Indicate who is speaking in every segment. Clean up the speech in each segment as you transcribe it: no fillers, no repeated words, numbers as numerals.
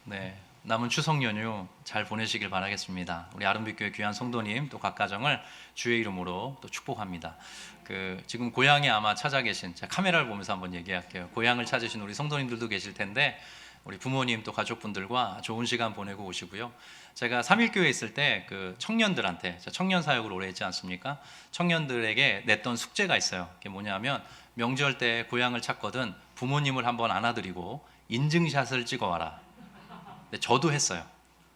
Speaker 1: 네, 남은 추석 연휴 잘 보내시길 바라겠습니다. 우리 아름빛교회 귀한 성도님 또 각 가정을 주의 이름으로 또 축복합니다. 지금 고향에 아마 찾아 계신, 제가 카메라를 보면서 한번 얘기할게요. 고향을 찾으신 우리 성도님들도 계실 텐데 우리 부모님 또 가족분들과 좋은 시간 보내고 오시고요. 제가 삼일교회에 있을 때 청년들한테, 제가 청년 사역을 오래 했지 않습니까? 청년들에게 냈던 숙제가 있어요. 그게 뭐냐면 명절 때 고향을 찾거든 부모님을 한번 안아드리고 인증샷을 찍어와라. 근데 저도 했어요.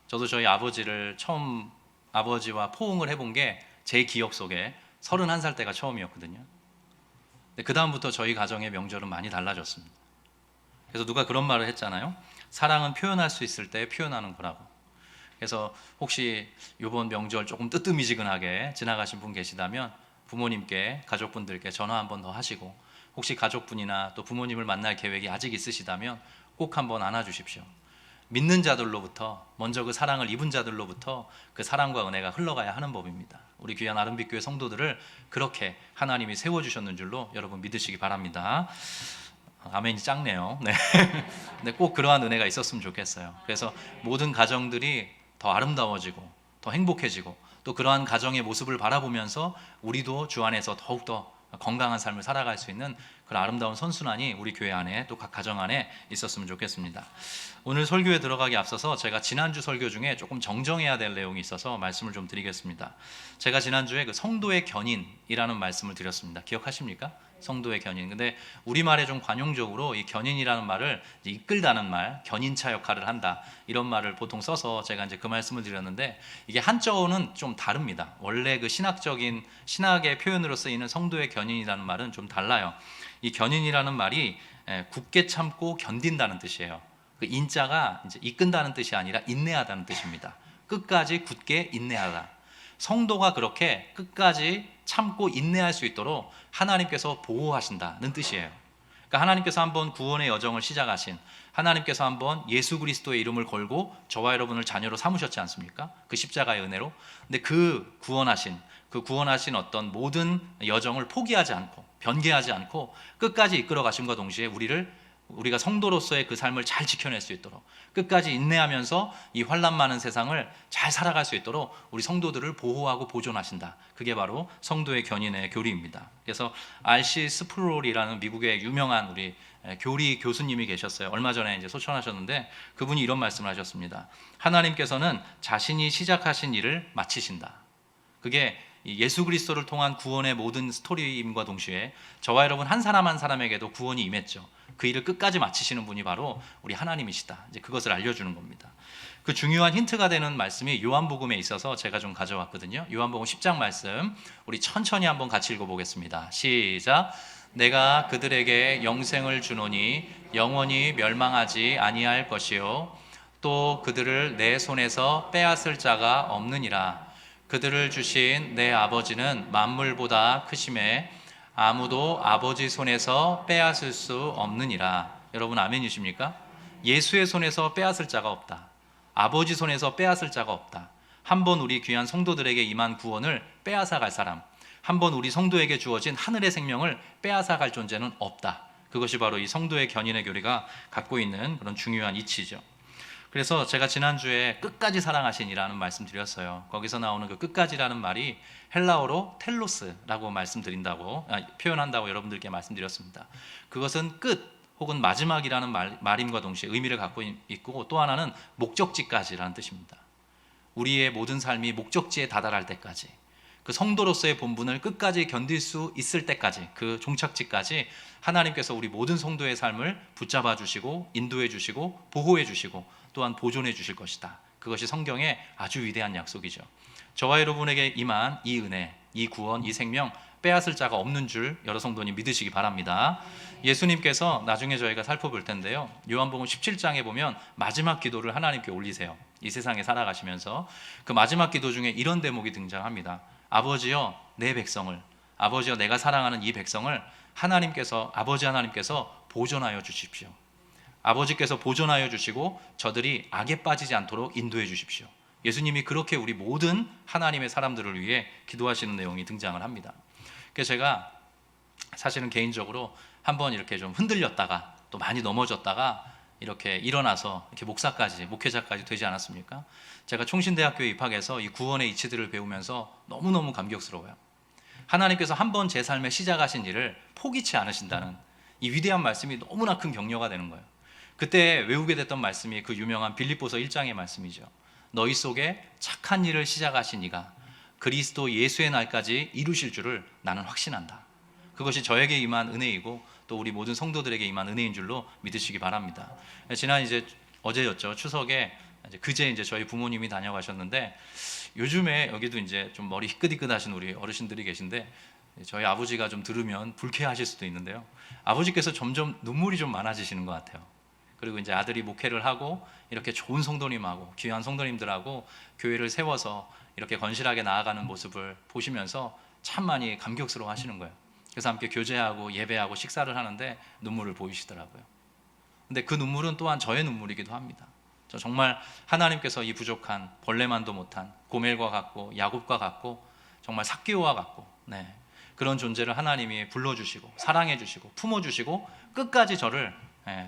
Speaker 1: 저도 저희 아버지를 처음, 아버지와 포옹을 해본 게 제 기억 속에 31살 때가 처음이었거든요. 근데 그 다음부터 저희 가정의 명절은 많이 달라졌습니다. 그래서 누가 그런 말을 했잖아요. 사랑은 표현할 수 있을 때 표현하는 거라고. 그래서 혹시 이번 명절 조금 뜨뜻미지근하게 지나가신 분 계시다면 부모님께, 가족분들께 전화 한 번 더 하시고, 혹시 가족분이나 또 부모님을 만날 계획이 아직 있으시다면 꼭 한번 안아주십시오. 믿는 자들로부터, 먼저 그 사랑을 입은 자들로부터 그 사랑과 은혜가 흘러가야 하는 법입니다. 우리 귀한 아름빛교회 성도들을 그렇게 하나님이 세워주셨는 줄로 여러분 믿으시기 바랍니다. 아멘이 작네요. 네. 근데 꼭 그러한 은혜가 있었으면 좋겠어요. 그래서 모든 가정들이 더 아름다워지고 더 행복해지고, 또 그러한 가정의 모습을 바라보면서 우리도 주 안에서 더욱더 건강한 삶을 살아갈 수 있는 그런 아름다운 선순환이 우리 교회 안에, 또 각 가정 안에 있었으면 좋겠습니다. 오늘 설교에 들어가기 앞서서 제가 지난주 설교 중에 조금 정정해야 될 내용이 있어서 말씀을 좀 드리겠습니다. 제가 지난주에 성도의 견인이라는 말씀을 드렸습니다. 기억하십니까? 성도의 견인. 근데 우리말에 좀 관용적으로 이 견인이라는 말을 이끌다는 말, 견인차 역할을 한다, 이런 말을 보통 써서 제가 이제 그 말씀을 드렸는데, 이게 한자어는 좀 다릅니다. 원래 신학적인, 신학의 표현으로 쓰이는 성도의 견인이라는 말은 좀 달라요. 이 견인이라는 말이 굳게 참고 견딘다는 뜻이에요. 그 인자가 이제 이끈다는 뜻이 아니라 인내하다는 뜻입니다. 끝까지 굳게 인내하다. 성도가 그렇게 끝까지 참고 인내할 수 있도록 하나님께서 보호하신다는 뜻이에요. 그러니까 하나님께서 한번 구원의 여정을 시작하신, 하나님께서 한번 예수 그리스도의 이름을 걸고 저와 여러분을 자녀로 삼으셨지 않습니까? 그 십자가의 은혜로. 근데 그 구원하신 어떤 모든 여정을 포기하지 않고 변개하지 않고 끝까지 이끌어 가심과 동시에 우리가 성도로서의 그 삶을 잘 지켜낼 수 있도록, 끝까지 인내하면서 이 환난 많은 세상을 잘 살아갈 수 있도록 우리 성도들을 보호하고 보존하신다. 그게 바로 성도의 견인의 교리입니다. 그래서 R.C. 스프롤이라는 미국의 유명한 우리 교리 교수님이 계셨어요. 얼마 전에 이제 소천하셨는데 그분이 이런 말씀을 하셨습니다. 하나님께서는 자신이 시작하신 일을 마치신다. 그게 예수 그리스도를 통한 구원의 모든 스토리임과 동시에 저와 여러분 한 사람 한 사람에게도 구원이 임했죠. 그 일을 끝까지 마치시는 분이 바로 우리 하나님이시다. 이제 그것을 알려주는 겁니다. 그 중요한 힌트가 되는 말씀이 요한복음에 있어서 제가 좀 가져왔거든요. 요한복음 10장 말씀 우리 천천히 한번 같이 읽어보겠습니다. 시작. 내가 그들에게 영생을 주노니 영원히 멸망하지 아니할 것이요 또 그들을 내 손에서 빼앗을 자가 없느니라. 그들을 주신 내 아버지는 만물보다 크심에 아무도 아버지 손에서 빼앗을 수 없느니라. 여러분 아멘이십니까? 예수의 손에서 빼앗을 자가 없다. 아버지 손에서 빼앗을 자가 없다. 한번 우리 귀한 성도들에게 임한 구원을 빼앗아 갈 사람, 한번 우리 성도에게 주어진 하늘의 생명을 빼앗아 갈 존재는 없다. 그것이 바로 이 성도의 견인의 교리가 갖고 있는 그런 중요한 이치죠. 그래서 제가 지난주에 끝까지 사랑하신이라는 말씀 드렸어요. 거기서 나오는 그 끝까지라는 말이 헬라어로 텔로스라고 표현한다고 여러분들께 말씀드렸습니다. 그것은 끝 혹은 마지막이라는 말임과 동시에 의미를 갖고 있고, 또 하나는 목적지까지라는 뜻입니다. 우리의 모든 삶이 목적지에 다다를 때까지, 그 성도로서의 본분을 끝까지 견딜 수 있을 때까지, 그 종착지까지 하나님께서 우리 모든 성도의 삶을 붙잡아 주시고 인도해 주시고 보호해 주시고 또한 보존해 주실 것이다. 그것이 성경의 아주 위대한 약속이죠. 저와 여러분에게 임한 이 은혜, 이 구원, 이 생명 빼앗을 자가 없는 줄 여러 성도님 믿으시기 바랍니다. 예수님께서 나중에 저희가 살펴볼 텐데요, 요한복음 17장에 보면 마지막 기도를 하나님께 올리세요. 이 세상에 살아가시면서 그 마지막 기도 중에 이런 대목이 등장합니다. 아버지여 내 백성을, 아버지여 내가 사랑하는 이 백성을 아버지 하나님께서 보존하여 주십시오. 아버지께서 보존하여 주시고 저들이 악에 빠지지 않도록 인도해 주십시오. 예수님이 그렇게 우리 모든 하나님의 사람들을 위해 기도하시는 내용이 등장을 합니다. 그래서 제가 사실은 개인적으로 한번 이렇게 좀 흔들렸다가 또 많이 넘어졌다가 이렇게 일어나서 이렇게 목사까지, 목회자까지 되지 않았습니까? 제가 총신대학교에 입학해서 이 구원의 이치들을 배우면서 너무너무 감격스러워요. 하나님께서 한 번 제 삶에 시작하신 일을 포기치 않으신다는 이 위대한 말씀이 너무나 큰 격려가 되는 거예요. 그때 외우게 됐던 말씀이 그 유명한 빌립보서 1장의 말씀이죠. 너희 속에 착한 일을 시작하신 이가 그리스도 예수의 날까지 이루실 줄을 나는 확신한다. 그것이 저에게 임한 은혜이고 또 우리 모든 성도들에게 임한 은혜인 줄로 믿으시기 바랍니다. 지난 어제였죠. 추석에 그제 저희 부모님이 다녀가셨는데, 요즘에 여기도 좀 머리 희끗희끗하신 우리 어르신들이 계신데, 저희 아버지가 좀 들으면 불쾌하실 수도 있는데요. 아버지께서 점점 눈물이 좀 많아지시는 것 같아요. 그리고 아들이 목회를 하고 이렇게 좋은 성도님하고 귀한 성도님들하고 교회를 세워서 이렇게 건실하게 나아가는 모습을 보시면서 참 많이 감격스러워 하시는 거예요. 그래서 함께 교제하고 예배하고 식사를 하는데 눈물을 보이시더라고요. 근데 그 눈물은 또한 저의 눈물이기도 합니다. 저 정말 하나님께서 이 부족한 벌레만도 못한 고멜과 같고 야곱과 같고 정말 삭개오와 같고 그런 존재를 하나님이 불러주시고 사랑해주시고 품어주시고 끝까지 저를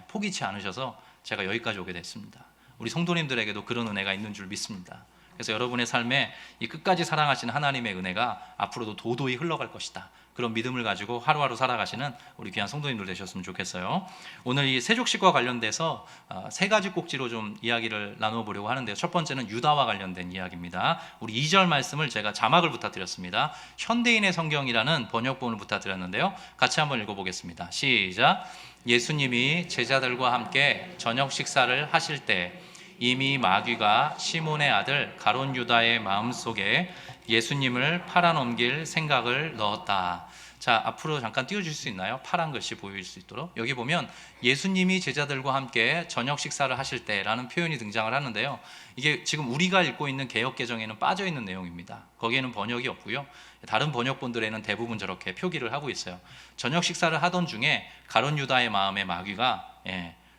Speaker 1: 포기치 않으셔서 제가 여기까지 오게 됐습니다. 우리 성도님들에게도 그런 은혜가 있는 줄 믿습니다. 그래서 여러분의 삶에 이 끝까지 사랑하시는 하나님의 은혜가 앞으로도 도도히 흘러갈 것이다. 그런 믿음을 가지고 하루하루 살아가시는 우리 귀한 성도님들 되셨으면 좋겠어요. 오늘 이 세족식과 관련돼서 세 가지 꼭지로 좀 이야기를 나눠보려고 하는데요. 첫 번째는 유다와 관련된 이야기입니다. 우리 2절 말씀을 제가 자막을 부탁드렸습니다. 현대인의 성경이라는 번역본을 부탁드렸는데요. 같이 한번 읽어보겠습니다. 시작. 예수님이 제자들과 함께 저녁 식사를 하실 때 이미 마귀가 시몬의 아들 가룟 유다의 마음속에 예수님을 팔아넘길 생각을 넣었다. 자, 앞으로 잠깐 띄워줄 수 있나요? 파란 글씨 보일 수 있도록. 여기 보면 예수님이 제자들과 함께 저녁 식사를 하실 때라는 표현이 등장을 하는데요. 이게 지금 우리가 읽고 있는 개역개정에는 빠져있는 내용입니다. 거기에는 번역이 없고요. 다른 번역본들에는 대부분 저렇게 표기를 하고 있어요. 저녁 식사를 하던 중에 가룟 유다의 마음에 마귀가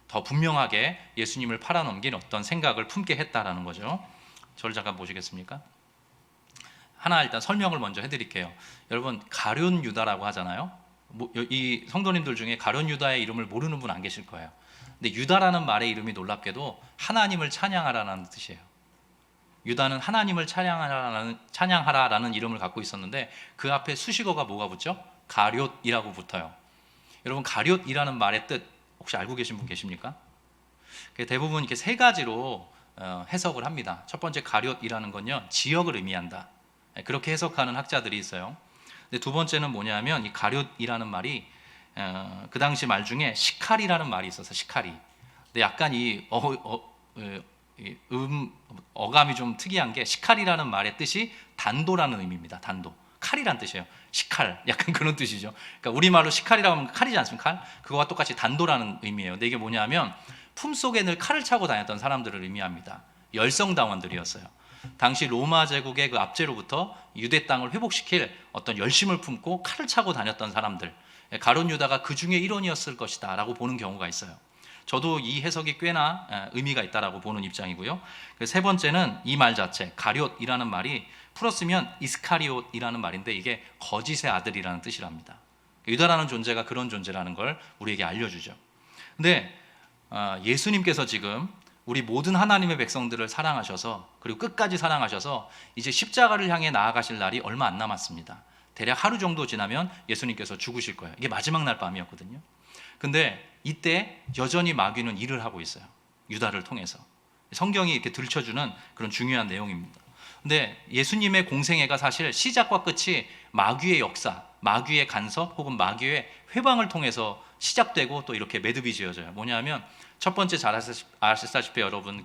Speaker 1: 더 분명하게 예수님을 팔아넘긴 어떤 생각을 품게 했다라는 거죠. 저를 잠깐 보시겠습니까? 하나 일단 설명을 먼저 해드릴게요. 여러분, 가룟 유다라고 하잖아요. 이 성도님들 중에 가룟 유다의 이름을 모르는 분 안 계실 거예요. 근데 유다라는 말의 이름이 놀랍게도 하나님을 찬양하라는 뜻이에요. 유다는 하나님을 찬양하라라는 이름을 갖고 있었는데 그 앞에 수식어가 뭐가 붙죠? 가룟이라고 붙어요. 여러분, 가룟이라는 말의 뜻 혹시 알고 계신 분 계십니까? 대부분 이렇게 세 가지로 해석을 합니다. 첫 번째, 가룟이라는 건요, 지역을 의미한다. 그렇게 해석하는 학자들이 있어요. 근데 두 번째는 뭐냐면 이 가룟이라는 말이 그 당시 말 중에 시칼이라는 말이 있어서 시칼이. 근데 약간 어감이 좀 특이한 게 시칼이라는 말의 뜻이 단도라는 의미입니다. 단도. 칼이란 뜻이에요. 시칼, 약간 그런 뜻이죠. 그러니까 우리말로 시칼이라고 하면 칼이지 않습니까? 칼? 그거와 똑같이 단도라는 의미예요. 근데 이게 뭐냐면 품속에 늘 칼을 차고 다녔던 사람들을 의미합니다. 열성당원들이었어요. 당시 로마 제국의 그 압제로부터 유대 땅을 회복시킬 어떤 열심을 품고 칼을 차고 다녔던 사람들, 가룟 유다가 그 중에 일원이었을 것이다 라고 보는 경우가 있어요. 저도 이 해석이 꽤나 의미가 있다라고 보는 입장이고요. 세 번째는 이 말 자체, 가룟이라는 말이 풀었으면 이스카리옷이라는 말인데 이게 거짓의 아들이라는 뜻이랍니다. 유다라는 존재가 그런 존재라는 걸 우리에게 알려주죠. 근데 예수님께서 지금 우리 모든 하나님의 백성들을 사랑하셔서 그리고 끝까지 사랑하셔서 이제 십자가를 향해 나아가실 날이 얼마 안 남았습니다. 대략 하루 정도 지나면 예수님께서 죽으실 거예요. 이게 마지막 날 밤이었거든요. 근데 이때 여전히 마귀는 일을 하고 있어요. 유다를 통해서. 성경이 이렇게 들춰주는 그런 중요한 내용입니다. 근데 예수님의 공생애가 사실 시작과 끝이 마귀의 역사, 마귀의 간섭 혹은 마귀의 회방을 통해서 시작되고 또 이렇게 매듭이 지어져요. 뭐냐면 첫 번째 잘 아시다시피 여러분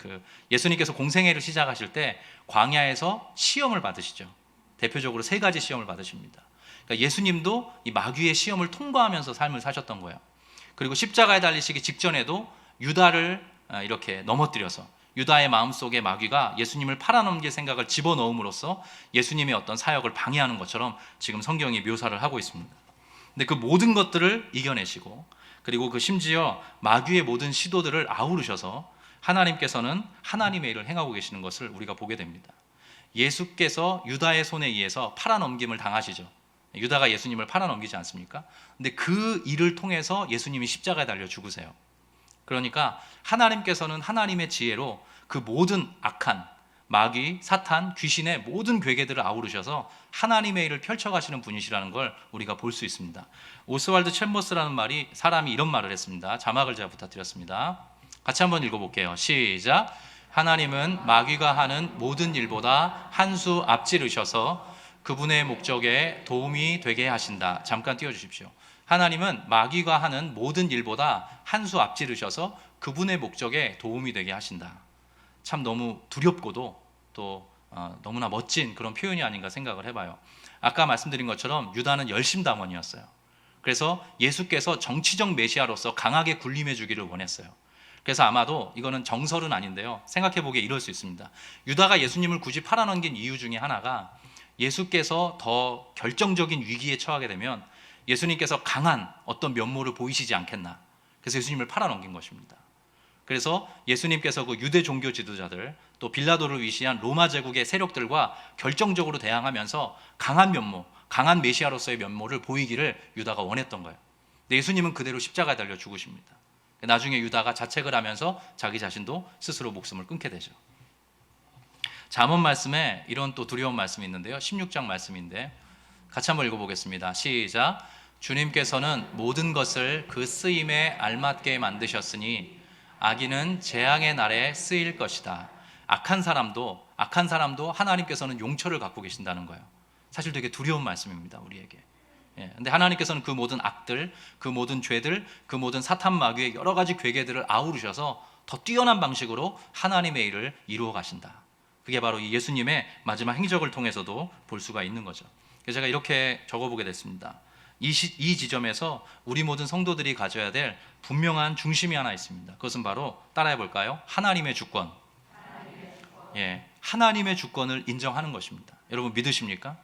Speaker 1: 예수님께서 공생애를 시작하실 때 광야에서 시험을 받으시죠. 대표적으로 세 가지 시험을 받으십니다. 그러니까 예수님도 이 마귀의 시험을 통과하면서 삶을 사셨던 거예요. 그리고 십자가에 달리시기 직전에도 유다를 이렇게 넘어뜨려서 유다의 마음속에 마귀가 예수님을 팔아넘길 생각을 집어넣음으로써 예수님의 어떤 사역을 방해하는 것처럼 지금 성경이 묘사를 하고 있습니다. 근데 그 모든 것들을 이겨내시고 그리고 심지어 마귀의 모든 시도들을 아우르셔서 하나님께서는 하나님의 일을 행하고 계시는 것을 우리가 보게 됩니다. 예수께서 유다의 손에 의해서 팔아넘김을 당하시죠. 유다가 예수님을 팔아넘기지 않습니까? 근데 그 일을 통해서 예수님이 십자가에 달려 죽으세요. 그러니까 하나님께서는 하나님의 지혜로 그 모든 악한 마귀, 사탄, 귀신의 모든 괴계들을 아우르셔서 하나님의 일을 펼쳐가시는 분이시라는 걸 우리가 볼 수 있습니다. 오스왈드 챔버스라는 사람이 이런 말을 했습니다. 자막을 제가 부탁드렸습니다. 같이 한번 읽어볼게요. 시작. 하나님은 마귀가 하는 모든 일보다 한 수 앞지르셔서 그분의 목적에 도움이 되게 하신다. 잠깐 띄워주십시오. 하나님은 마귀가 하는 모든 일보다 한 수 앞지르셔서 그분의 목적에 도움이 되게 하신다. 참 너무 두렵고도 또 너무나 멋진 그런 표현이 아닌가 생각을 해봐요. 아까 말씀드린 것처럼 유다는 열심당원이었어요. 그래서 예수께서 정치적 메시아로서 강하게 군림해 주기를 원했어요. 그래서 아마도 이거는 정설은 아닌데요, 생각해보기에 이럴 수 있습니다. 유다가 예수님을 굳이 팔아넘긴 이유 중에 하나가 예수께서 더 결정적인 위기에 처하게 되면 예수님께서 강한 어떤 면모를 보이시지 않겠나, 그래서 예수님을 팔아넘긴 것입니다. 그래서 예수님께서 그 유대 종교 지도자들 또 빌라도를 위시한 로마 제국의 세력들과 결정적으로 대항하면서 강한 면모, 강한 메시아로서의 면모를 보이기를 유다가 원했던 거예요. 근데 예수님은 그대로 십자가에 달려 죽으십니다. 나중에 유다가 자책을 하면서 자기 자신도 스스로 목숨을 끊게 되죠. 잠언 말씀에 이런 또 두려운 말씀이 있는데요, 16장 말씀인데 같이 한번 읽어보겠습니다. 시작. 주님께서는 모든 것을 그 쓰임에 알맞게 만드셨으니 악인은 재앙의 날에 쓰일 것이다. 악한 사람도 하나님께서는 용처를 갖고 계신다는 거예요. 사실 되게 두려운 말씀입니다, 우리에게. 근데 하나님께서는 그 모든 악들, 그 모든 죄들, 그 모든 사탄 마귀의 여러 가지 괴계들을 아우르셔서 더 뛰어난 방식으로 하나님의 일을 이루어 가신다. 그게 바로 이 예수님의 마지막 행적을 통해서도 볼 수가 있는 거죠. 그래서 제가 이렇게 적어보게 됐습니다. 이 지점에서 우리 모든 성도들이 가져야 될 분명한 중심이 하나 있습니다. 그것은 바로 따라해 볼까요? 하나님의 주권. 하나님의 주권을 인정하는 것입니다. 여러분 믿으십니까?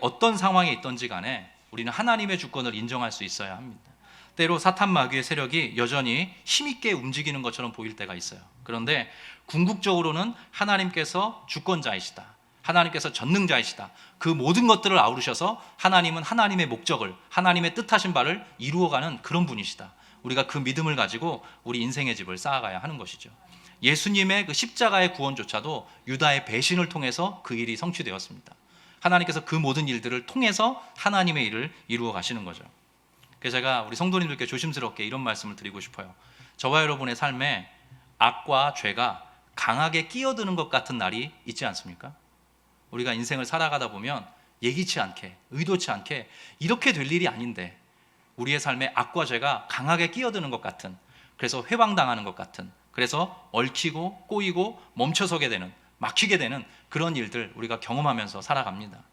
Speaker 1: 어떤 상황에 있든지 간에 우리는 하나님의 주권을 인정할 수 있어야 합니다. 때로 사탄 마귀의 세력이 여전히 힘있게 움직이는 것처럼 보일 때가 있어요. 그런데 궁극적으로는 하나님께서 주권자이시다, 하나님께서 전능자이시다, 그 모든 것들을 아우르셔서 하나님은 하나님의 목적을, 하나님의 뜻하신 바를 이루어가는 그런 분이시다. 우리가 그 믿음을 가지고 우리 인생의 집을 쌓아가야 하는 것이죠. 예수님의 그 십자가의 구원조차도 유다의 배신을 통해서 그 일이 성취되었습니다. 하나님께서 그 모든 일들을 통해서 하나님의 일을 이루어 가시는 거죠. 그래서 제가 우리 성도님들께 조심스럽게 이런 말씀을 드리고 싶어요. 저와 여러분의 삶에 악과 죄가 강하게 끼어드는 것 같은 날이 있지 않습니까? 우리가 인생을 살아가다 보면 예기치 않게, 의도치 않게 이렇게 될 일이 아닌데 우리의 삶에 악과 죄가 강하게 끼어드는 것 같은, 그래서 회방당하는 것 같은, 그래서 얽히고 꼬이고 멈춰서게 되는, 막히게 되는 그런 일들 우리가 경험하면서 살아갑니다.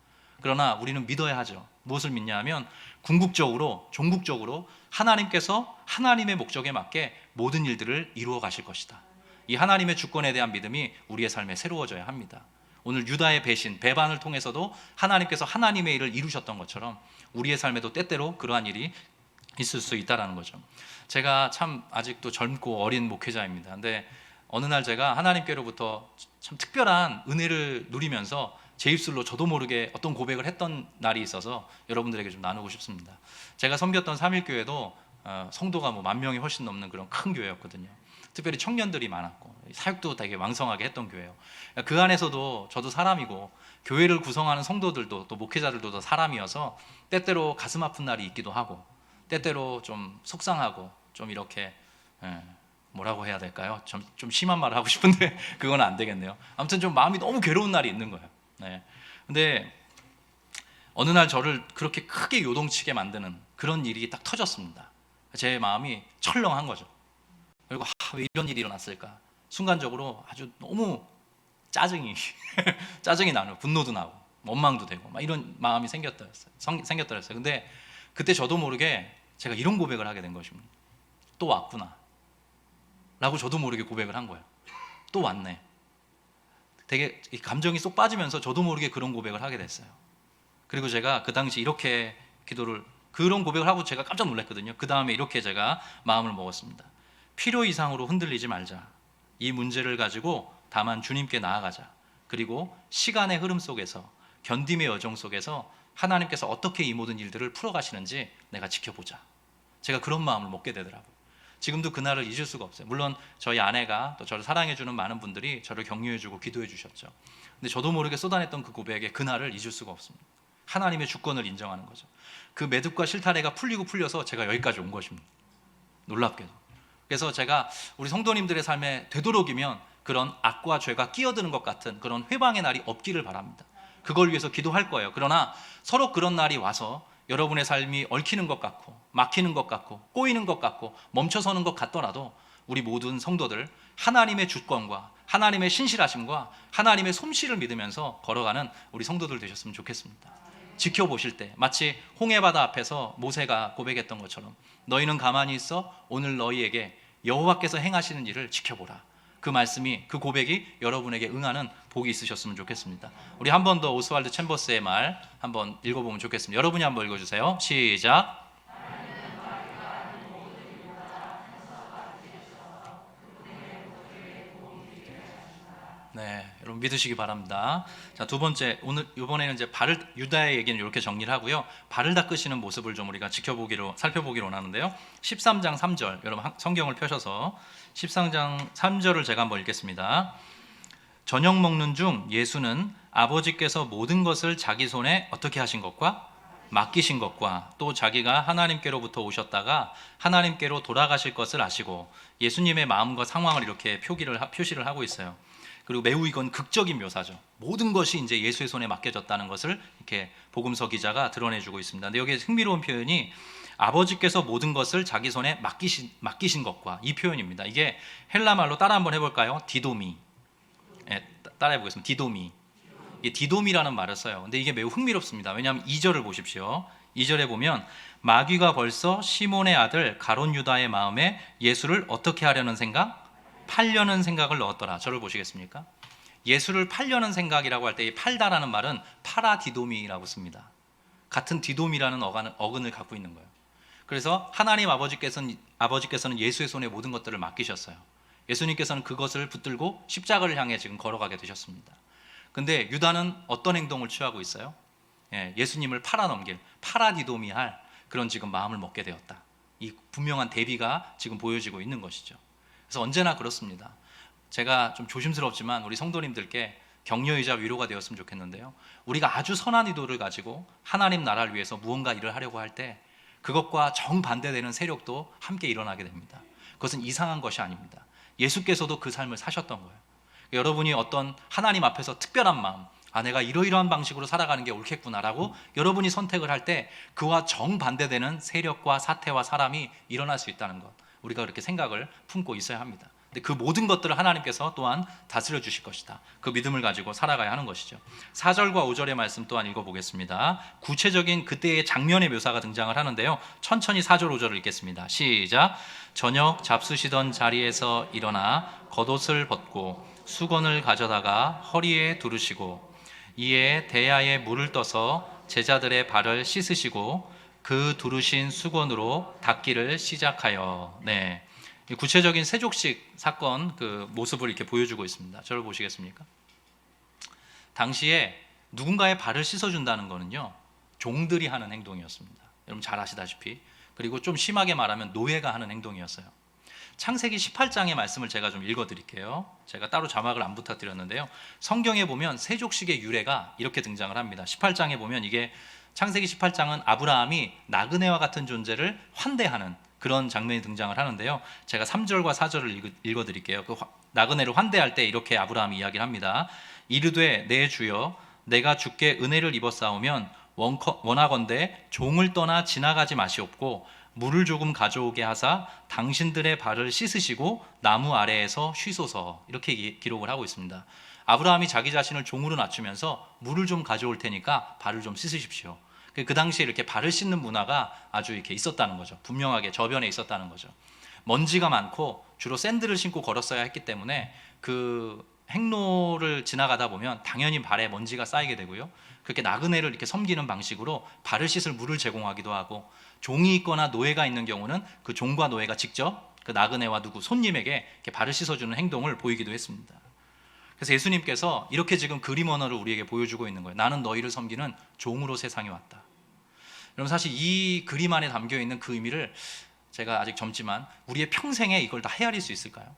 Speaker 1: 그러나 우리는 믿어야 하죠. 무엇을 믿냐 하면 궁극적으로, 종국적으로 하나님께서 하나님의 목적에 맞게 모든 일들을 이루어 가실 것이다. 이 하나님의 주권에 대한 믿음이 우리의 삶에 새로워져야 합니다. 오늘 유다의 배신, 배반을 통해서도 하나님께서 하나님의 일을 이루셨던 것처럼 우리의 삶에도 때때로 그러한 일이 있을 수 있다는 거죠. 제가 참 아직도 젊고 어린 목회자입니다. 근데 어느 날 제가 하나님께로부터 참 특별한 은혜를 누리면서 제 입술로 저도 모르게 어떤 고백을 했던 날이 있어서 여러분들에게 좀 나누고 싶습니다. 제가 섬겼던 삼일교회도 성도가 10,000명이 훨씬 넘는 그런 큰 교회였거든요. 특별히 청년들이 많았고 사역도 되게 왕성하게 했던 교회예요. 그 안에서도 저도 사람이고 교회를 구성하는 성도들도 또 목회자들도 다 사람이어서 때때로 가슴 아픈 날이 있기도 하고 때때로 좀 속상하고 좀 이렇게 뭐라고 해야 될까요? 좀 심한 말을 하고 싶은데 그건 안 되겠네요. 아무튼 좀 마음이 너무 괴로운 날이 있는 거예요. 근데 어느 날 저를 그렇게 크게 요동치게 만드는 그런 일이 딱 터졌습니다. 제 마음이 철렁한 거죠. 그리고 왜 이런 일이 일어났을까? 순간적으로 아주 너무 짜증이 나는, 분노도 나고 원망도 되고 막 이런 마음이 생겼더랬어요. 근데 그때 저도 모르게 제가 이런 고백을 하게 된 것입니다. 또 왔구나 라고 저도 모르게 고백을 한 거예요. 또 왔네. 되게 감정이 쏙 빠지면서 저도 모르게 그런 고백을 하게 됐어요. 그리고 제가 그 당시 이렇게 그런 고백을 하고 제가 깜짝 놀랐거든요. 그 다음에 이렇게 제가 마음을 먹었습니다. 필요 이상으로 흔들리지 말자. 이 문제를 가지고 다만 주님께 나아가자. 그리고 시간의 흐름 속에서, 견딤의 여정 속에서 하나님께서 어떻게 이 모든 일들을 풀어가시는지 내가 지켜보자. 제가 그런 마음을 먹게 되더라고요. 지금도 그날을 잊을 수가 없어요. 물론 저희 아내가 또 저를 사랑해주는 많은 분들이 저를 격려해주고 기도해주셨죠. 근데 저도 모르게 쏟아냈던 그 고백에 그날을 잊을 수가 없습니다. 하나님의 주권을 인정하는 거죠. 그 매듭과 실타래가 풀려서 제가 여기까지 온 것입니다. 놀랍게도. 그래서 제가 우리 성도님들의 삶에 되도록이면 그런 악과 죄가 끼어드는 것 같은 그런 회방의 날이 없기를 바랍니다. 그걸 위해서 기도할 거예요. 그러나 서로 그런 날이 와서 여러분의 삶이 얽히는 것 같고 막히는 것 같고 꼬이는 것 같고 멈춰서는 것 같더라도 우리 모든 성도들 하나님의 주권과 하나님의 신실하심과 하나님의 솜씨를 믿으면서 걸어가는 우리 성도들 되셨으면 좋겠습니다. 지켜보실 때 마치 홍해바다 앞에서 모세가 고백했던 것처럼 너희는 가만히 있어 오늘 너희에게 여호와께서 행하시는 일을 지켜보라. 그 말씀이, 그 고백이 여러분에게 응하는 복이 있으셨으면 좋겠습니다. 우리 한 번 더 오스왈드 챔버스의 말 한번 읽어보면 좋겠습니다. 여러분이 한번 읽어주세요. 시작. 네, 여러분 믿으시기 바랍니다. 자, 두 번째, 이번에는 이제 유다의 얘기는 이렇게 정리를 하고요. 발을 닦으시는 모습을 좀 우리가 살펴보기로 원하는데요. 13장 3절, 여러분 성경을 펴셔서 13장 3절을 제가 한번 읽겠습니다. 저녁 먹는 중 예수는 아버지께서 모든 것을 자기 손에 어떻게 하신 것과 맡기신 것과 또 자기가 하나님께로부터 오셨다가 하나님께로 돌아가실 것을 아시고 예수님의 마음과 상황을 이렇게 표시를 하고 있어요. 그리고 매우 이건 극적인 묘사죠. 모든 것이 이제 예수의 손에 맡겨졌다는 것을 이렇게 복음서 기자가 드러내주고 있습니다. 근데 여기에 흥미로운 표현이 아버지께서 모든 것을 자기 손에 맡기신 것과 이 표현입니다. 이게 헬라 말로 따라 한번 해볼까요? 디도미. 따라해보겠습니다. 디도미. 이 디도미라는 말을 써요. 근데 이게 매우 흥미롭습니다. 왜냐하면 2절을 보십시오. 2절에 보면 마귀가 벌써 시몬의 아들 가롯 유다의 마음에 예수를 어떻게 하려는 생각? 팔려는 생각을 넣었더라. 저를 보시겠습니까? 예수를 팔려는 생각이라고 할 때 이 팔다라는 말은 파라디도미라고 씁니다. 같은 디도미라는 어근을 갖고 있는 거예요. 그래서 하나님 아버지께서는 예수의 손에 모든 것들을 맡기셨어요. 예수님께서는 그것을 붙들고 십자가를 향해 지금 걸어가게 되셨습니다. 근데 유다는 어떤 행동을 취하고 있어요? 예수님을 팔아넘길, 파라디도미할 그런 지금 마음을 먹게 되었다. 이 분명한 대비가 지금 보여지고 있는 것이죠. 그래서 언제나 그렇습니다. 제가 좀 조심스럽지만 우리 성도님들께 격려이자 위로가 되었으면 좋겠는데요. 우리가 아주 선한 의도를 가지고 하나님 나라를 위해서 무언가 일을 하려고 할 때 그것과 정반대되는 세력도 함께 일어나게 됩니다. 그것은 이상한 것이 아닙니다. 예수께서도 그 삶을 사셨던 거예요. 여러분이 어떤 하나님 앞에서 특별한 마음, 내가 이러이러한 방식으로 살아가는 게 옳겠구나라고 여러분이 선택을 할 때 그와 정반대되는 세력과 사태와 사람이 일어날 수 있다는 것, 우리가 그렇게 생각을 품고 있어야 합니다. 근데 그 모든 것들을 하나님께서 또한 다스려 주실 것이다. 그 믿음을 가지고 살아가야 하는 것이죠. 4절과 5절의 말씀 또한 읽어보겠습니다. 구체적인 그때의 장면의 묘사가 등장을 하는데요. 천천히 4절 5절을 읽겠습니다. 시작. 저녁 잡수시던 자리에서 일어나 겉옷을 벗고 수건을 가져다가 허리에 두르시고 이에 대야에 물을 떠서 제자들의 발을 씻으시고 그 두르신 수건으로 닦기를 시작하여. 네, 구체적인 세족식 사건 그 모습을 이렇게 보여주고 있습니다. 저를 보시겠습니까? 당시에 누군가의 발을 씻어준다는 거는요, 종들이 하는 행동이었습니다. 여러분 잘 아시다시피. 그리고 좀 심하게 말하면 노예가 하는 행동이었어요. 창세기 18장의 말씀을 제가 좀 읽어드릴게요. 제가 따로 자막을 안 부탁드렸는데요. 성경에 보면 세족식의 유래가 이렇게 등장을 합니다. 18장에 보면 이게 창세기 18장은 아브라함이 나그네와 같은 존재를 환대하는 그런 장면이 등장을 하는데요. 제가 3절과 4절을 읽어드릴게요. 그 나그네를 환대할 때 이렇게 아브라함이 이야기를 합니다. 이르되 내 주여 내가 주께 은혜를 입었사오면 원하건대 종을 떠나 지나가지 마시옵고 물을 조금 가져오게 하사 당신들의 발을 씻으시고 나무 아래에서 쉬소서. 이렇게 기록을 하고 있습니다. 아브라함이 자기 자신을 종으로 낮추면서 물을 좀 가져올 테니까 발을 좀 씻으십시오. 그 당시에 이렇게 발을 씻는 문화가 아주 이렇게 있었다는 거죠. 분명하게 저변에 있었다는 거죠. 먼지가 많고 주로 샌들을 신고 걸었어야 했기 때문에 그 행로를 지나가다 보면 당연히 발에 먼지가 쌓이게 되고요. 그렇게 나그네를 이렇게 섬기는 방식으로 발을 씻을 물을 제공하기도 하고, 종이 있거나 노예가 있는 경우는 그 종과 노예가 직접 그 나그네와 손님에게 이렇게 발을 씻어주는 행동을 보이기도 했습니다. 그래서 예수님께서 이렇게 지금 그림 언어를 우리에게 보여주고 있는 거예요. 나는 너희를 섬기는 종으로 세상에 왔다. 여러분 사실 이 그림 안에 담겨 있는 그 의미를 제가 아직 젊지만 우리의 평생에 이걸 다 헤아릴 수 있을까요?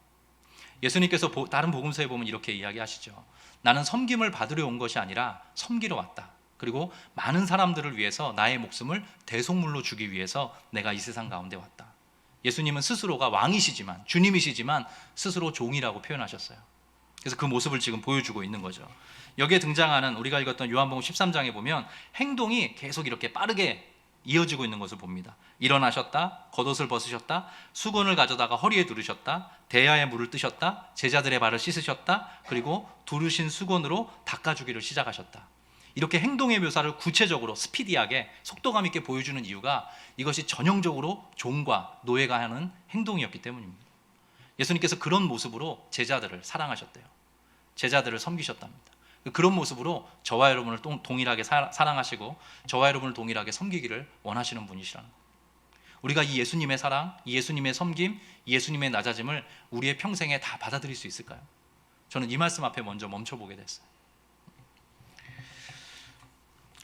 Speaker 1: 예수님께서 다른 복음서에 보면 이렇게 이야기하시죠. 나는 섬김을 받으러 온 것이 아니라 섬기러 왔다. 그리고 많은 사람들을 위해서 나의 목숨을 대속물로 주기 위해서 내가 이 세상 가운데 왔다. 예수님은 스스로가 왕이시지만, 주님이시지만 스스로 종이라고 표현하셨어요. 그래서 그 모습을 지금 보여주고 있는 거죠. 여기에 등장하는 우리가 읽었던 요한복음 13장에 보면 행동이 계속 이렇게 빠르게 이어지고 있는 것을 봅니다. 일어나셨다, 겉옷을 벗으셨다, 수건을 가져다가 허리에 두르셨다, 대야에 물을 뜨셨다, 제자들의 발을 씻으셨다, 그리고 두르신 수건으로 닦아주기를 시작하셨다. 이렇게 행동의 묘사를 구체적으로 스피디하게 속도감 있게 보여주는 이유가 이것이 전형적으로 종과 노예가 하는 행동이었기 때문입니다. 예수님께서 그런 모습으로 제자들을 사랑하셨대요. 제자들을 섬기셨답니다. 그런 모습으로 저와 여러분을 동일하게 사랑하시고 저와 여러분을 동일하게 섬기기를 원하시는 분이시라는 것. 우리가 이 예수님의 사랑, 이 예수님의 섬김, 이 예수님의 낮아짐을 우리의 평생에 다 받아들일 수 있을까요? 저는 이 말씀 앞에 먼저 멈춰보게 됐어요.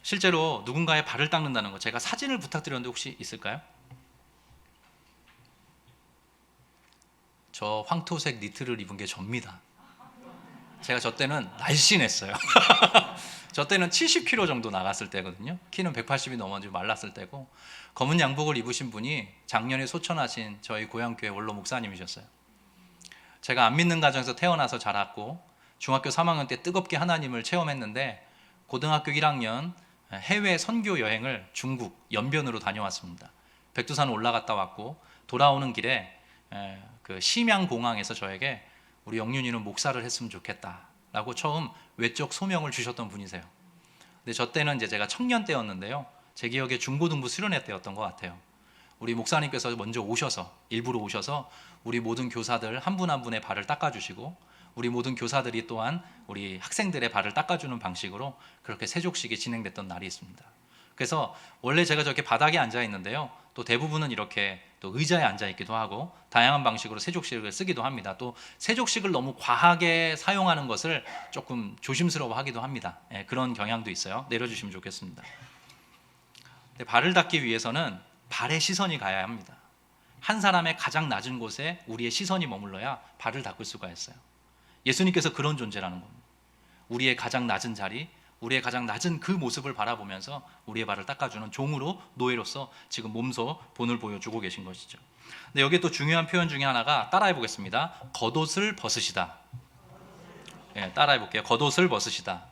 Speaker 1: 실제로 누군가의 발을 닦는다는 것, 제가 사진을 부탁드렸는데 혹시 있을까요? 저 황토색 니트를 입은 게 접니다. 제가 저 때는 날씬했어요. 저 때는 70kg 정도 나갔을 때거든요. 키는 180이 넘어지고 말랐을 때고, 검은 양복을 입으신 분이 작년에 소천하신 저희 고향교회 원로 목사님이셨어요. 제가 안 믿는 가정에서 태어나서 자랐고 중학교 3학년 때 뜨겁게 하나님을 체험했는데 고등학교 1학년 해외 선교 여행을 중국 연변으로 다녀왔습니다. 백두산 올라갔다 왔고 돌아오는 길에 그 심양 공항에서 저에게 우리 영윤이는 목사를 했으면 좋겠다라고 처음 외적 소명을 주셨던 분이세요. 근데 저 때는 이제 제가 청년 때였는데요. 제 기억에 중고등부 수련회 때였던 것 같아요. 우리 목사님께서 먼저 오셔서 일부러 오셔서 우리 모든 교사들 한 분 한 분의 발을 닦아주시고 우리 모든 교사들이 또한 우리 학생들의 발을 닦아주는 방식으로 그렇게 세족식이 진행됐던 날이 있습니다. 그래서 원래 제가 저렇게 바닥에 앉아 있는데요. 또 대부분은 이렇게 또 의자에 앉아 있기도 하고 다양한 방식으로 세족식을 쓰기도 합니다. 또 세족식을 너무 과하게 사용하는 것을 조금 조심스러워하기도 합니다. 그런 경향도 있어요. 내려주시면 좋겠습니다. 근데 발을 닦기 위해서는 발에 시선이 가야 합니다. 한 사람의 가장 낮은 곳에 우리의 시선이 머물러야 발을 닦을 수가 있어요. 예수님께서 그런 존재라는 겁니다. 우리의 가장 낮은 자리, 우리의 가장 낮은 그 모습을 바라보면서 우리의 발을 닦아주는 종으로, 노예로서 지금 몸소 본을 보여주고 계신 것이죠. 근데 여기에 또 중요한 표현 중에 하나가, 따라해 보겠습니다. 겉옷을 벗으시다. 따라해 볼게요. 겉옷을 벗으시다.